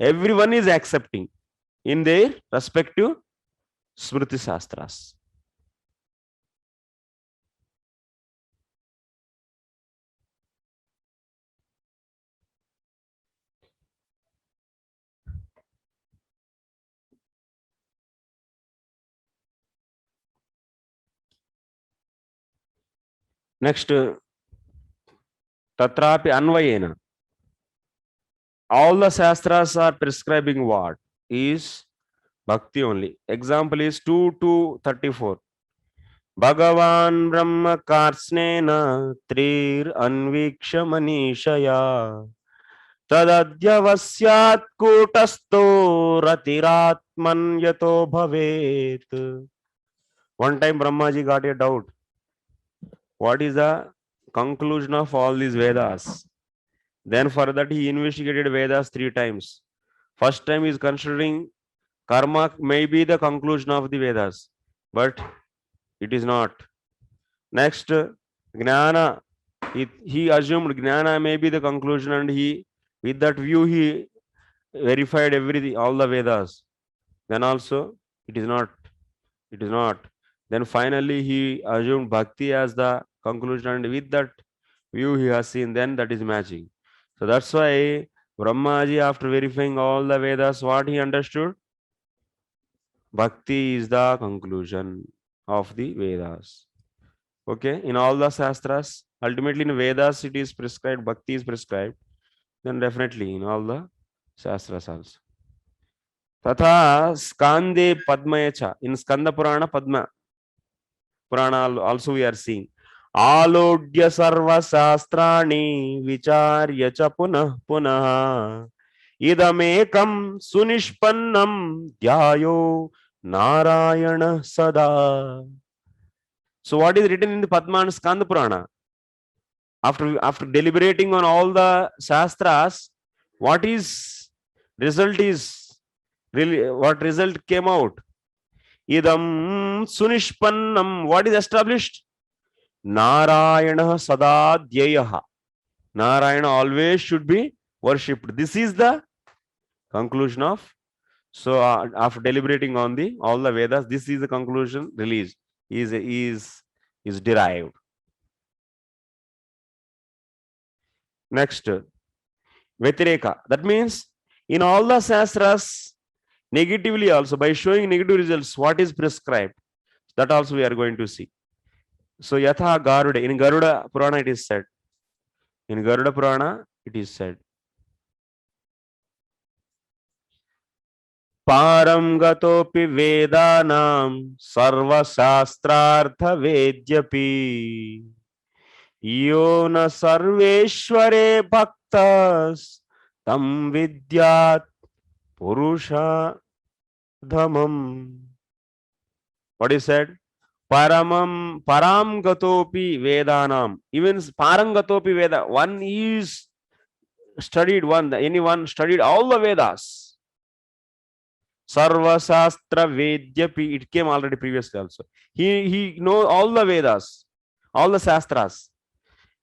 everyone is accepting in their respective smriti shastras. Next, tatrapi anvayena. All the shastras are prescribing what? Is bhakti only. Example is 2 to 34. Bhagavan Brahma Karsnena Trir Anviksha Manishaya Tadadyavasyat Kutasto Ratiratman Yato Bhavet. One time Brahmaji got a doubt. What is the conclusion of all these Vedas? Then for that he investigated Vedas 3 times. First time he is considering karma may be the conclusion of the Vedas, but it is not. Next, Gnana, he assumed Gnana may be the conclusion, and he, with that view, he verified everything, all the Vedas. Then also, it is not. It is not. Then finally, he assumed Bhakti as the conclusion, and with that view he has seen, then that is matching. So that's why Brahmaji, after verifying all the Vedas, what he understood? Bhakti is the conclusion of the Vedas. Okay, in all the Shastras, ultimately in Vedas it is prescribed, Bhakti is prescribed, then definitely in all the Shastras also. Tatha Skande Padmayacha, in Skanda Purana, Padma Purana also we are seeing. Alodya Sarva Shastrani Vicharya Cha Punah Punah Idamekam Sunishpannam Dhyayo Narayana Sada. So what is written in the Padma and Skanda Purana? After deliberating on all the Shastras, what is result is really what result came out? Idam Sunishpannam. What is established? Narayana Sada Dhyayaha. Narayana always should be worshipped. This is the conclusion of. So after deliberating on the all the Vedas, this is the conclusion released. Is derived. Next, Vetireka. That means in all the Shastras, negatively also, by showing negative results, what is prescribed? That also we are going to see. So Yatha Garuda, in Garuda Purana it is said. In Garuda Purana it is said. Param gatopi vedanam sarva shastrartha vedyapi yo na sarveshware bhaktas tam vidyat purusha dhamam. What is said? Param gatopi vedanam. Even param gatopi veda. One is studied anyone studied all the Vedas. Sarva Shastra Vedyapi. It came already previously also. He knows all the Vedas, all the Shastras.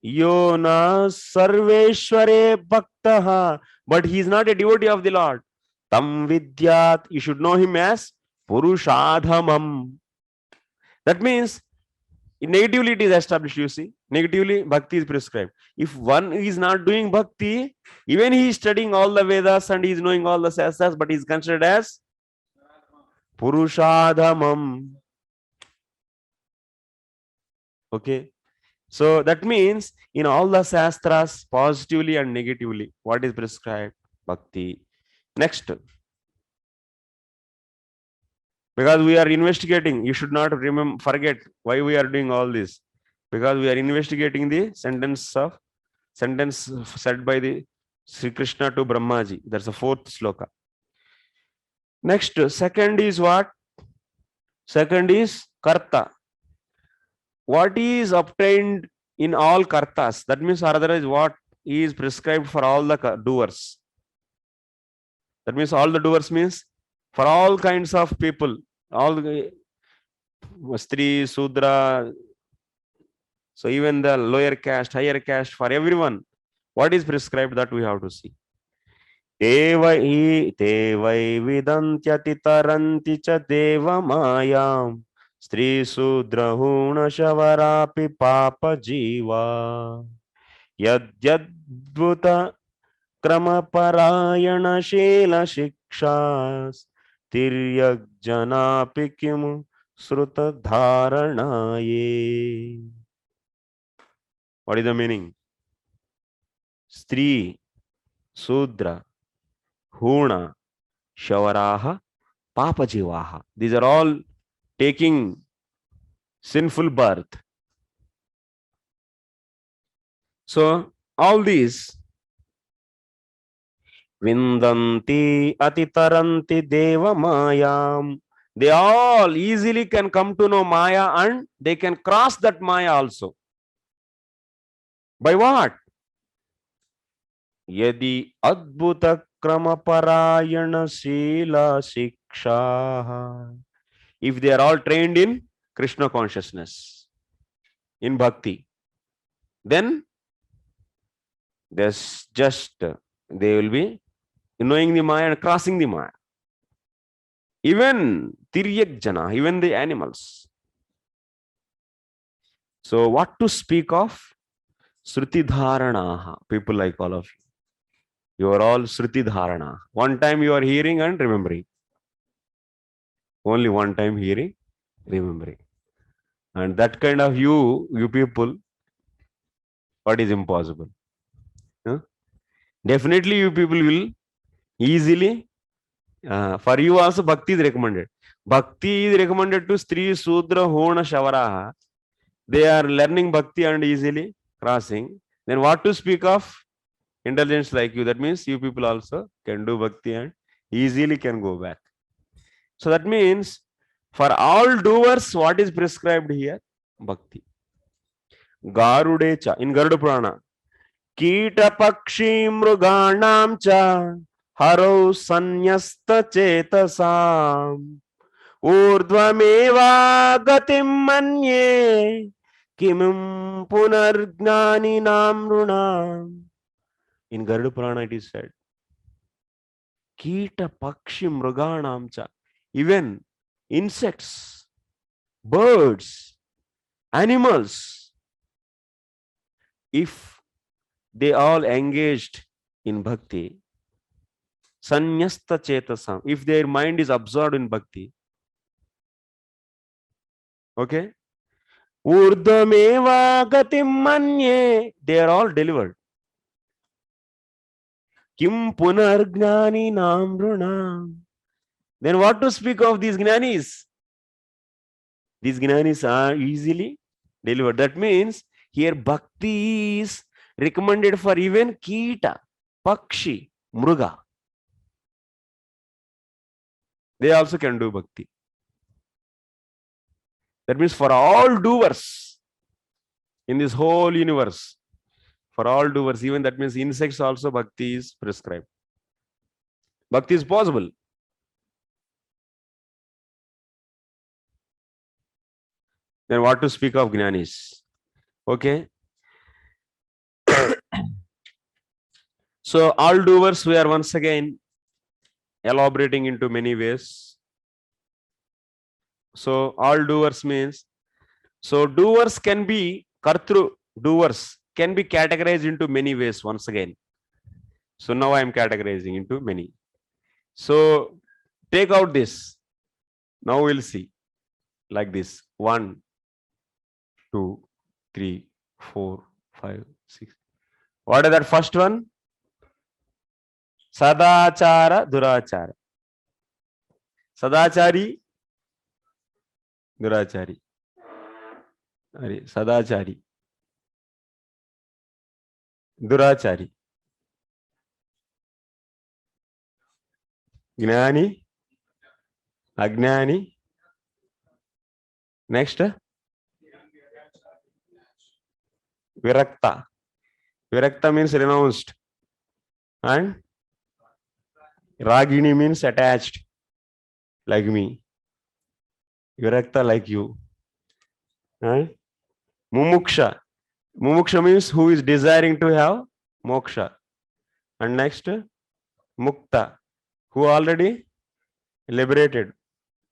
Yona Sarveshware Bhaktaha. But he is not a devotee of the Lord. Tam Vidyat. You should know him as Purushadhamam. That means negatively it is established, you see. Negatively, bhakti is prescribed. If one is not doing bhakti, even he is studying all the Vedas and he is knowing all the Shastras, but he is considered as Purushadhamam. Okay. So that means in all the Shastras, positively and negatively, what is prescribed? Bhakti. Next. Because we are investigating, you should not forget why we are doing all this. Because we are investigating the sentence said by the Sri Krishna to Brahmaji. That's the 4th sloka. Next, second is what? Second is karta. What is obtained in all kartas? That means otherwise what is prescribed for all the doers. That means all the doers means for all kinds of people, all the Stri, Sudra, so even the lower caste, higher caste, for everyone, what is prescribed, that we have to see. Te vai vidantyati taranti cha deva mayam Stri Sudra huna shavarapi papa jiva Yadyadvuta krama parayana shela shikshas Tiryak janapi kim sruta dharanaye. What is the meaning? Stri, Sudra, Huna, Shavaraha, Papajivaha. These are all taking sinful birth. So all these Vindanti Atitaranti Deva Mayam. They all easily can come to know Maya and they can cross that Maya also. By what? Yadi Adbhuta Kramaparayana Sila Siksha. If they are all trained in Krishna consciousness, in bhakti, then there's just they will be knowing the Maya and crossing the Maya. Even Tiryak Jana, even the animals. So what to speak of? Sruti Dharanaha, people like all of you. You are all Sruti Dharana. One time you are hearing and remembering. Only one time hearing, remembering. And that kind of you people, what is impossible? Huh? Definitely you people will easily, for you also bhakti is recommended. Bhakti is recommended to Stri, Sudra, Hona, Shavaraha. They are learning bhakti and easily crossing. Then what to speak of intelligence like you? That means you people also can do bhakti and easily can go back. So that means for all doers, what is prescribed here? Bhakti. Garudecha in Garuda Purana. Kita Pakshi Mruganam cha Haro Sanyasta Chetasam Urdvameva Gatim Manye Kimum Punargnani Namrunam. In Garuda Purana it is said, Kita Pakshi Mruganam cha. Even insects, birds, animals, if they all engaged in bhakti, sanyasta chetasam, if their mind is absorbed in bhakti, okay, urdhameva gatim manye, they are all delivered. Kim punargnani namrunam. Then what to speak of these gnanis? These gnanis are easily delivered. That means here bhakti is recommended for even Kita, Pakshi, Mruga. They also can do bhakti. That means for all doers in this whole universe, for all doers, even that means insects also bhakti is prescribed. Bhakti is possible. Then what to speak of Gnanis? Okay. So all doers, we are once again elaborating into many ways. So all doers means, so doers can be, kartru, doers can be categorized into many ways once again. So now I am categorizing into many. So take out this. Now we'll see like this. 1, 2, 3, 4, 5, 6. What is that first one? Sadachara, Durachara. Sadachari, Durachari. Sadachari. Durachari. Gnani, Agnani. Next, Virakta. Virakta means renounced. And Ragini means attached, like me. Virakta, like you. And Mumuksha. Mumuksha means who is desiring to have moksha. And next, Mukta, who already liberated.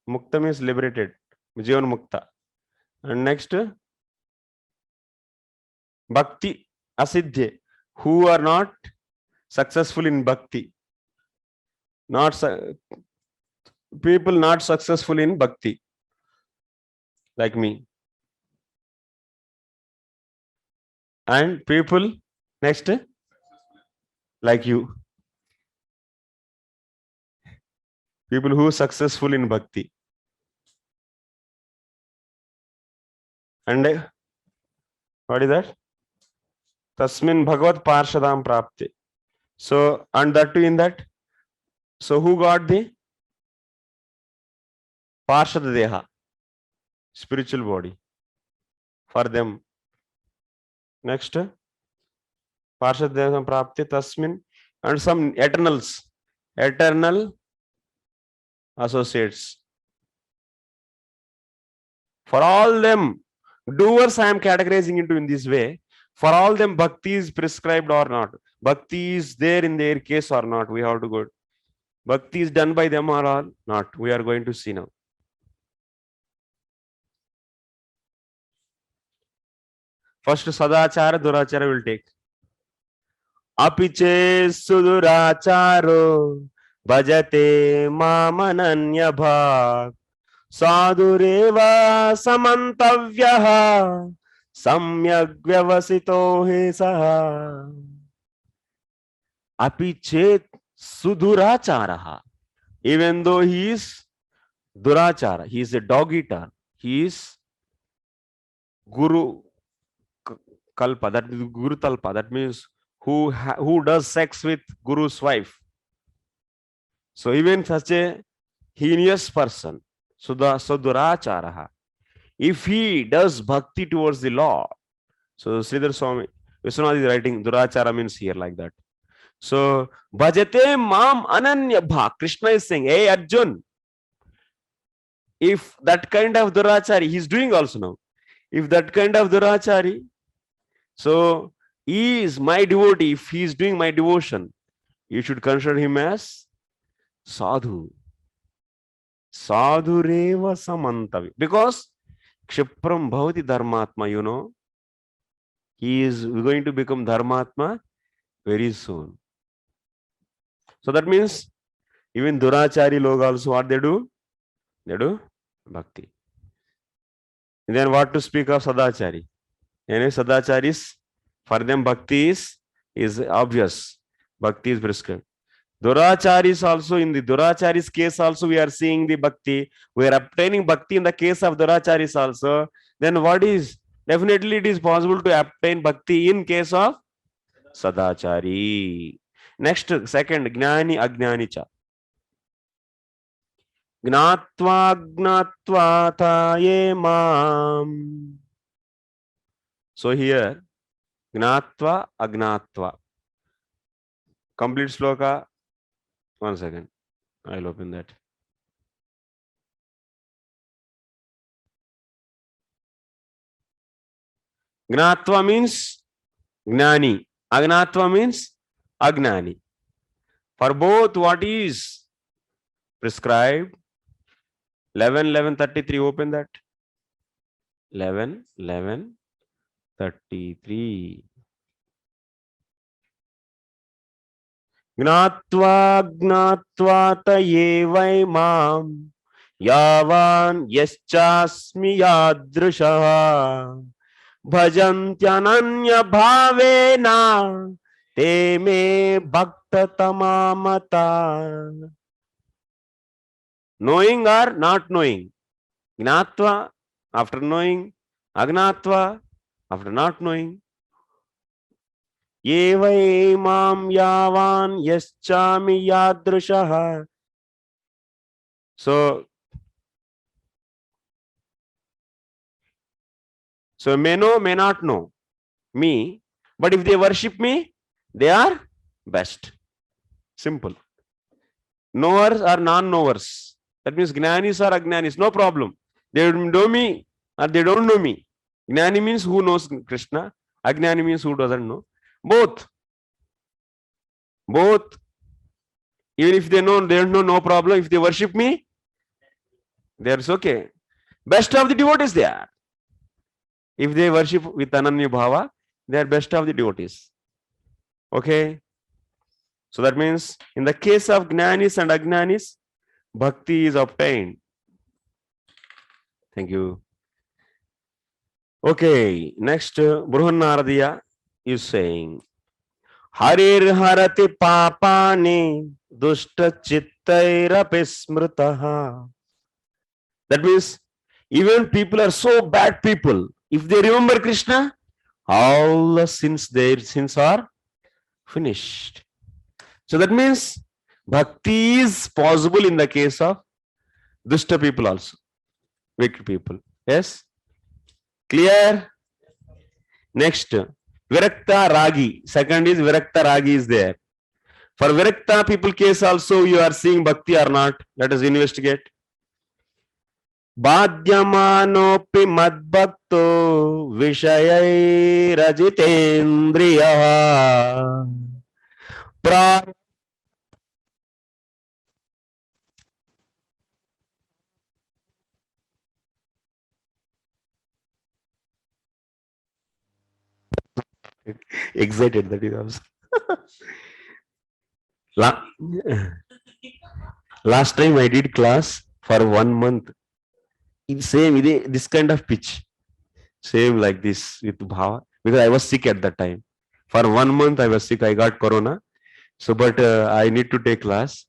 Mukta means liberated. Jivan Mukta. And next, Bhakti Asiddhe, who are not successful in bhakti. People not successful in bhakti, like me. And people, next, like you. People who are successful in bhakti. And what is that? Tasmin Bhagavad Parshadam Prapti. So, and that too in that. So, who got the Parshad Deha? Spiritual body. For them. Next. Parshad Deha Prapti Tasmin. And some eternals. Eternal associates. For all them, doers I am categorizing into in this way. For all them, bhakti is prescribed or not. Bhakti is there in their case or not. We have to go. Bhakti is done by them or all not. We are going to see now. First, sadachara, durachara will take. Apiche suduracharo bhajate mamananya bhak sadureva samantavyaha samyak vyavasito he saha. Apichet suduracharaha. Even though he is durachara, he is a dog eater, he is guru kalpa, that is guru talpa, that means who does sex with guru's wife. So even such a heinous person, duracharaha, if he does bhakti towards the Lord, so Sridhar Swami Vishwanath is writing durachara means here like that. So bhajate mam ananya bha, Krishna is saying, hey Arjun, if that kind of durachari, he is doing also now, if that kind of durachari, so he is my devotee, if he is doing my devotion, you should consider him as sadhu. Sadhureva samantavi. Because kshipram bhavati dharmatma, you know, he is going to become dharmatma very soon. So that means even durachari log also what they do? They do bhakti. And then what to speak of sadachari? Anyway, sadacharis, for them bhakti is obvious. Bhakti is prescribed. Duracharis also, in the Duracharis case also we are seeing the bhakti. We are obtaining bhakti in the case of Duracharis also. Then what is? Definitely it is possible to obtain bhakti in case of Sadachari. Next, second, Gnani Agnani cha. Gnatva Gnatva Taye Mam. So here, Gnatva Agnatva. Complete sloka. 1 second. I'll open that. Gnatva means Gnani. Agnatva means Agnani. For both, what is prescribed? 11:33. Open that. 11:33. Gnatva Gnatva Taye Vaimam Yavan Yaschasmi Yadrushaha Bhajantyananya Bhavena Te Me Bhakta Tamamata. Knowing or not knowing? Gnatva after knowing, Agnatva after not knowing. Yeva mam yavan yaschami yadrushaha. So may know, may not know me, but if they worship me, they are best. Simple. Knowers or non-knowers. That means Gnanis or Agnanis, no problem. They know me or they don't know me. Gnani means who knows Krishna. Agnani means who doesn't know. Both. Even if they know, they don't know, no problem. If they worship me, there's okay. Best of the devotees they are. If they worship with Ananya Bhava, they are best of the devotees. Okay. So that means in the case of Gnanis and Agnanis, bhakti is obtained. Thank you. Okay. Next, Bruhannaradiya is saying, Harir harati papani dushta chittairapi smritaha. That means even people are so bad people. If they remember Krishna, all the sins, their sins are finished. So that means bhakti is possible in the case of dushta people also, wicked people. Yes? Clear? Next, virakta ragi. Second is virakta ragi is there. For virakta people case also you are seeing bhakti or not. Let us investigate. Bhadyamanopi madbhakto vishayai rajitendriya. Excited, that is also. Last time I did class for 1 month. Same this kind of pitch. Same like this with bhava. Because I was sick at that time. For 1 month I was sick. I got corona. So, but I need to take class.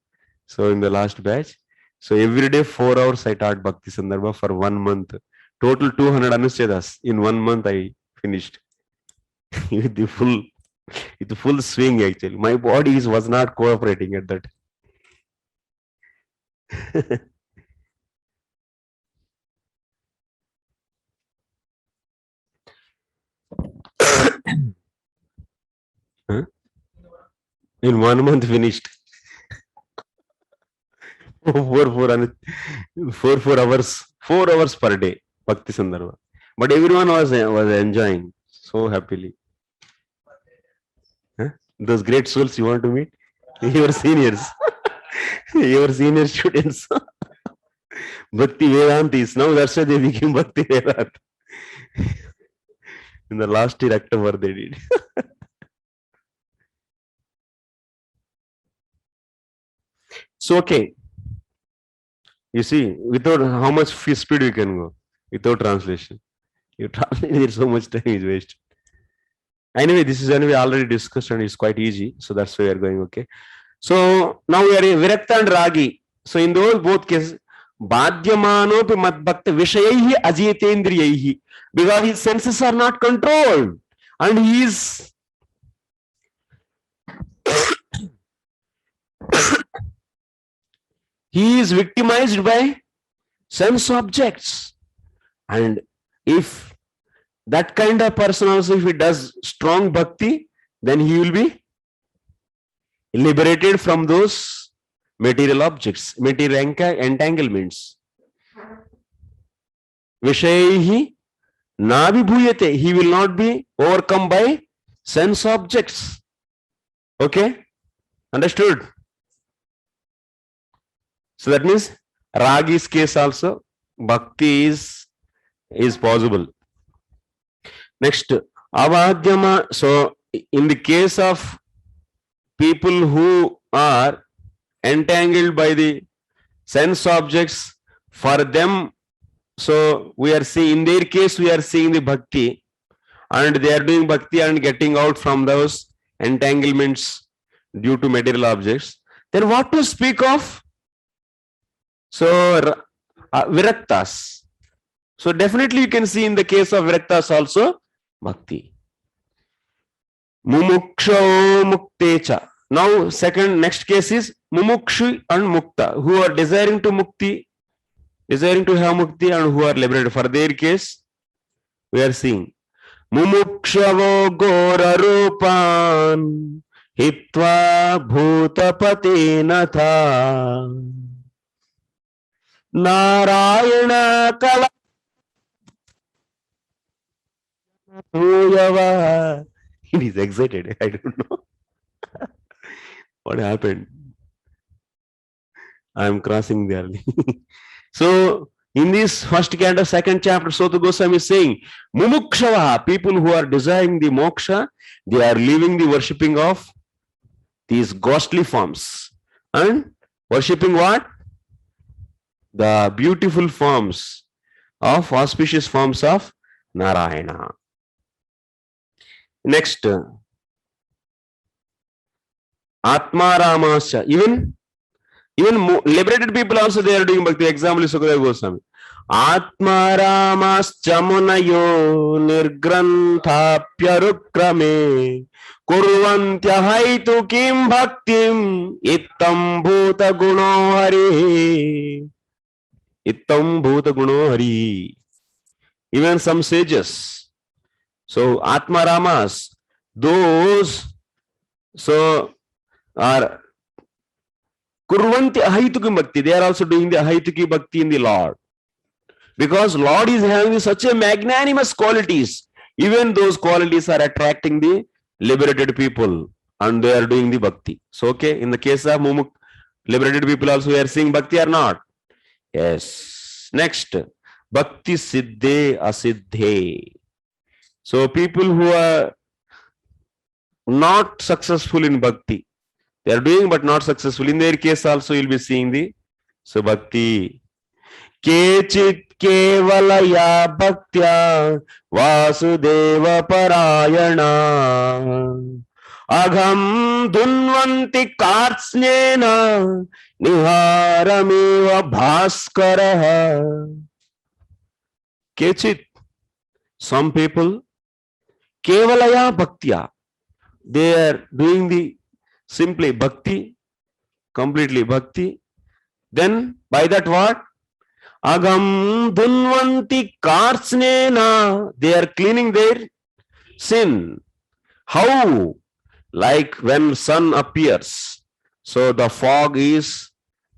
So in the last batch. So every day 4 hours I taught Bhakti Sandrabha for 1 month. Total 200 anucchedas. In 1 month I finished. with the full swing actually. My body was not cooperating at that. Huh? In 1 month finished. 4 hours per day Bhakti Sandarbha. But everyone was enjoying so happily. Huh? Those great souls you want to meet? Your seniors. Your senior students. Bhakti Vedantis. Now that's why they became Bhakti Vedant. In the last year October they did. So okay. You see, without how much speed we can go without translation. You translate, so much time is wasted. Anyway, this is anyway already discussed and it's quite easy. So that's why we are going okay. So now we are in Virakta and Ragi. So in those both cases, Bhadyamanopi madbhakta vishayaihi ajitendriyaihi, because his senses are not controlled and he is he is victimized by sense objects. And if that kind of person also, if he does strong bhakti, then he will be liberated from those material objects, material entanglements. Vishayaihi nabhibhuyate, he will not be overcome by sense objects. Okay? Understood? So that means Ragi's case also, bhakti is possible. Next, avadhyama. So in the case of people who are entangled by the sense objects, for them, so we are seeing, in their case, we are seeing the bhakti, and they are doing bhakti and getting out from those entanglements due to material objects. Then what to speak of? So viraktas. So definitely you can see in the case of viraktas also bhakti. Mumuksha muktecha. Now next case is mumukshu and mukta, who are desiring to mukti, desiring to have mukti, and who are liberated. For their case, we are seeing mumukshavo gora rupan hitva bhutapate natha narayana kala. He is excited. I don't know what happened. I am crossing there. So in this first canto, second chapter, Sota Goswami is saying, Mumukshava, people who are desiring the moksha, they are leaving the worshipping of these ghostly forms and worshipping what? The beautiful forms of auspicious forms of Narayana. Next, Atma Ramasya. Even liberated people also they are doing bhakti. Example is Sukadeva Goswami. Atma Ramasya munayo nirgranthaapyarukrame kurvantya haitu kim bhaktim ittam bhuta guno hari. Ittam bhuta guno hari. Even some sages. So Atma Ramas, those so are kurvanti ahituki bhakti. They are also doing the ahituki bhakti in the Lord. Because Lord is having such a magnanimous qualities. Even those qualities are attracting the liberated people and they are doing the bhakti. So okay, in the case of liberated people also we are seeing bhakti or not? Yes. Next, bhakti siddhe asiddhe. So people who are not successful in bhakti, they are doing but not successful. In their case also you will be seeing the so bhakti. Kechit kevalaya bhaktya vasudeva parayana agham dhunvanti kartsnena niharameva bhaskaraha. Kechit, some people, kevalaya bhaktya, they are doing the simply bhakti, completely bhakti. Then by that what? Agam dhunvanti kartsnena, they are cleaning their sin. How? Like when sun appears, so the fog is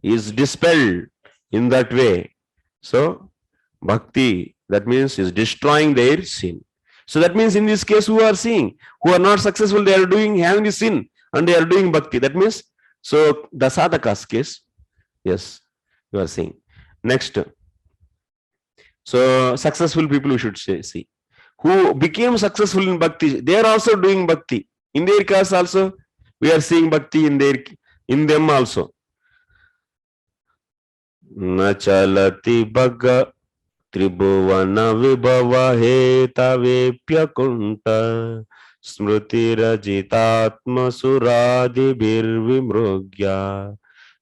dispelled in that way. So bhakti, that means is destroying their sin. So that means in this case who are seeing, who are not successful, they are having the sin and they are doing bhakti. That means, so the sadhaka's case, yes, you are seeing. Next, so successful people we should see. Who became successful in bhakti, they are also doing bhakti. In their case also, we are seeing bhakti in them also. Nachalati bhaga tribhuvana vibhava hetavepya kunta smriti rajitatma suradibhir vimrugya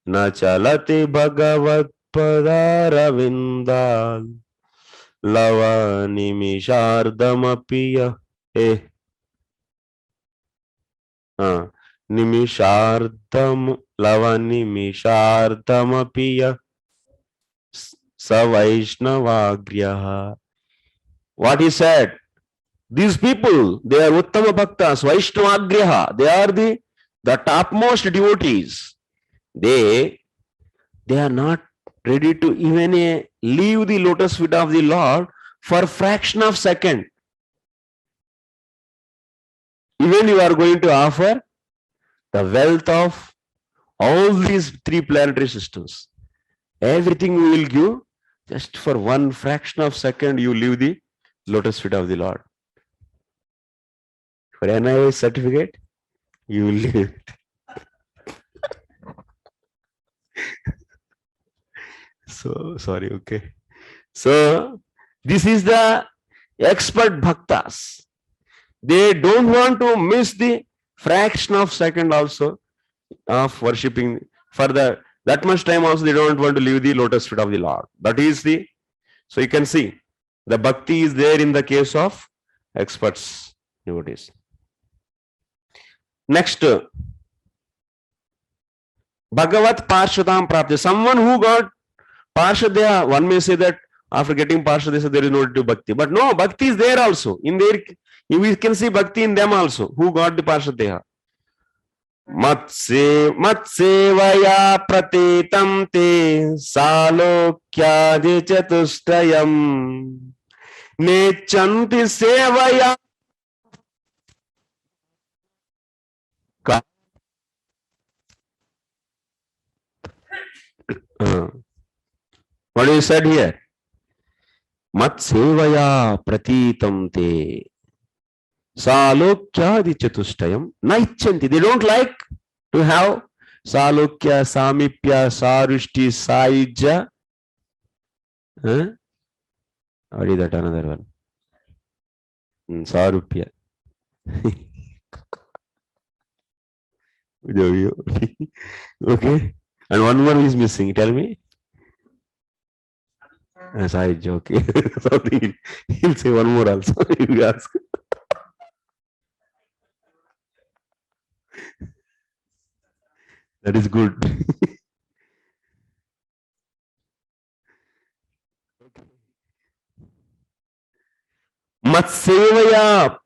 nachalati bhagavat padaravindal lava nimishardamapiya nimishardam lava nimishardamapiya Savaishnavagriyaha. What he said? These people, they are Uttama Bhaktas, Vaishnavagriyaha. They are the topmost devotees. They are not ready to even leave the lotus feet of the Lord for a fraction of a second. Even you are going to offer the wealth of all these three planetary systems. Everything we will give, just for one fraction of a second, you leave the lotus feet of the Lord. For NIA certificate, you will leave it. So, sorry, okay. So, this is the expert bhaktas. They don't want to miss the fraction of second also of worshipping. For that much time also they don't want to leave the lotus feet of the Lord. That is the, so you can see, the bhakti is there in the case of experts, devotees. Next, Bhagavat Parshadam Prapti. Someone who got Parshadeha, one may say that after getting Parshadeha there is no need to bhakti. But no, bhakti is there also. In there, we can see bhakti in them also, who got the Parshadeha. Matsevaya pratitam te salokyadi chatustayam nechanti sevaya. What is said here? Matsevaya pratitam te Salokyadi Chatustayam Naichanti. They don't like to have Salokya, Samipya, Sarushti, Saija. What is that another one? Sarupya. Okay. And one more is missing. Tell me. Sorry, joke. Something. He'll say one more also. If you ask. That is good. Matsevaya.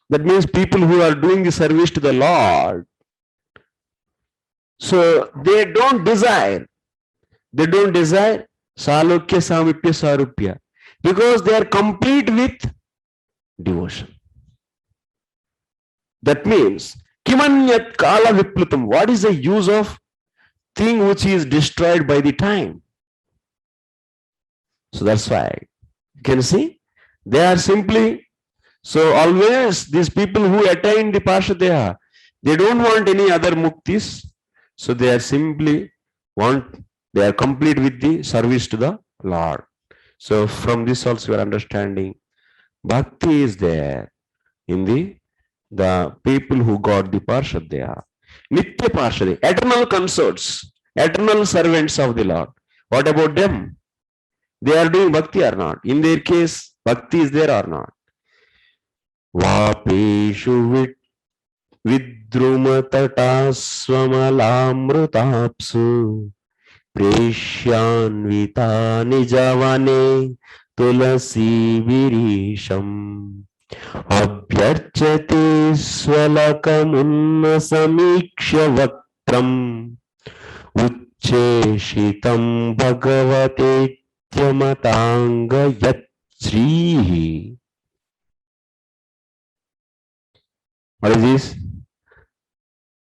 That means people who are doing the service to the Lord. So they don't desire. They don't desire salokya samipya sarupya because they are complete with devotion. That means kimanyat kala viplutam. What is the use of thing which is destroyed by the time? So that's why you can see they are simply. So always these people who attain the Pashadeha, they don't want any other muktis. So they are simply they are complete with the service to the Lord. So from this also we are understanding bhakti is there in the people who got the Pashadeha. Nitya Pashadeha, eternal consorts, eternal servants of the Lord. What about them? They are doing bhakti or not? In their case, bhakti is there or not? वापेषु विद्रुमतटास्वमलामृताप्सु प्रेष्यान्विता निजवने Tulsi विरीशम् अभ्यर्चते स्वलकमुन्नसमीक्ष्य वक्त्रम् उच्चेषितं भगवतेत्यमताङ्गयच्छ्रीः. What is this?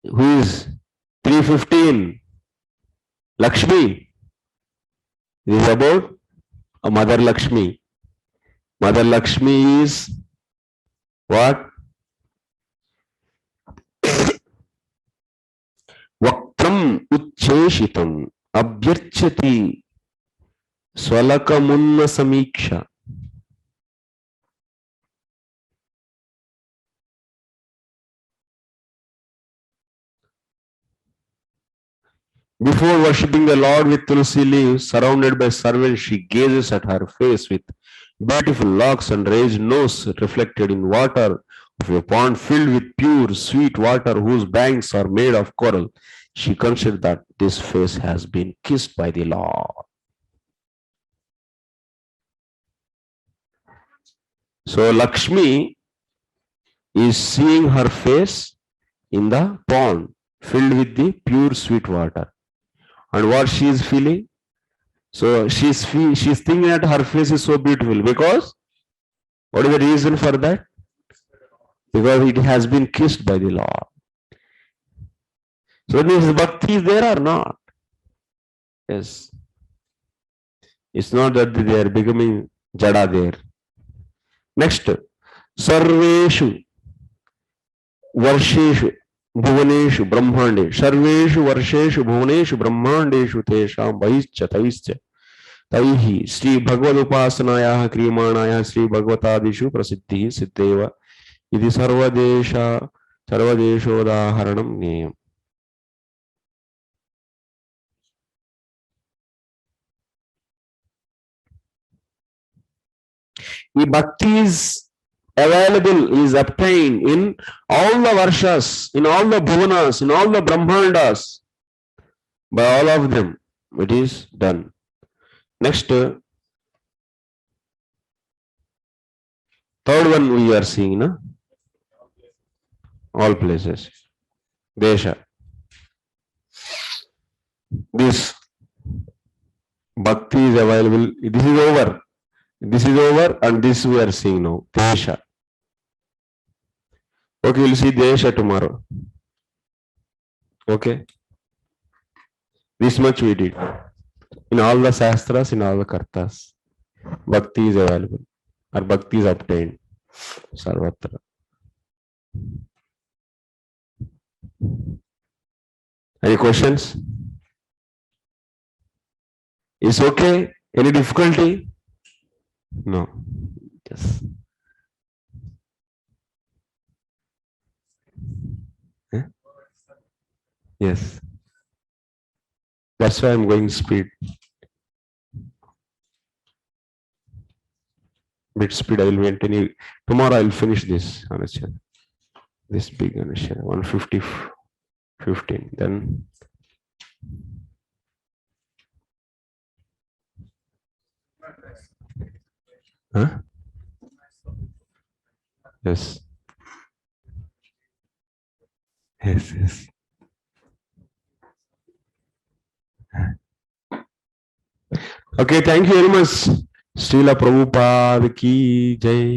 Who is 315? Lakshmi. This is about a Mother Lakshmi. Mother Lakshmi is what? Vaktram uchcheshitam abhyarchati swalakamunna samiksha. Before worshipping the Lord with tulsi leaves, surrounded by servants, she gazes at her face with beautiful locks and raised nose reflected in water of a pond filled with pure, sweet water whose banks are made of coral. She considered that this face has been kissed by the Lord. So Lakshmi is seeing her face in the pond filled with the pure, sweet water. And what she is feeling? So she's thinking that her face is so beautiful because what is the reason for that? Because it has been kissed by the Lord. So this bhakti is there or not? Yes. It's not that they are becoming jada there. Next, sarveshu varsheshu Bhuvaneshu Brahmande Sarveshu Varsheshu Bhuvaneshu Brahmandeshu Tesham Vaischa Taischa Taihi Sri Bhagavad Upasanaya Kriyamanaya Sri Bhagavatadishu Prasiddhi Siddheva Idi Sarvadeshodaharanam Niyam. The bhakti is available, is obtained in all the varshas, in all the bhuvanas, in all the brahmandas. By all of them, it is done. Next, third one we are seeing, na? All places. Desha. This bhakti is available. This is over. This is over, and this we are seeing now. Desha. Okay, we'll see Desha tomorrow. Okay. This much we did. In all the Shastras, in all the Kartas, bhakti is available, or bhakti is obtained. Sarvatra. Any questions? Is okay? Any difficulty? No. Yes. Yes. That's why I'm going speed. Bit speed I will maintain. Tomorrow I'll finish this anuccheda. This big anuccheda, 150, 15. Then huh? Yes. Yes, yes. Okay, thank you very much. Srila Prabhupada ki jai.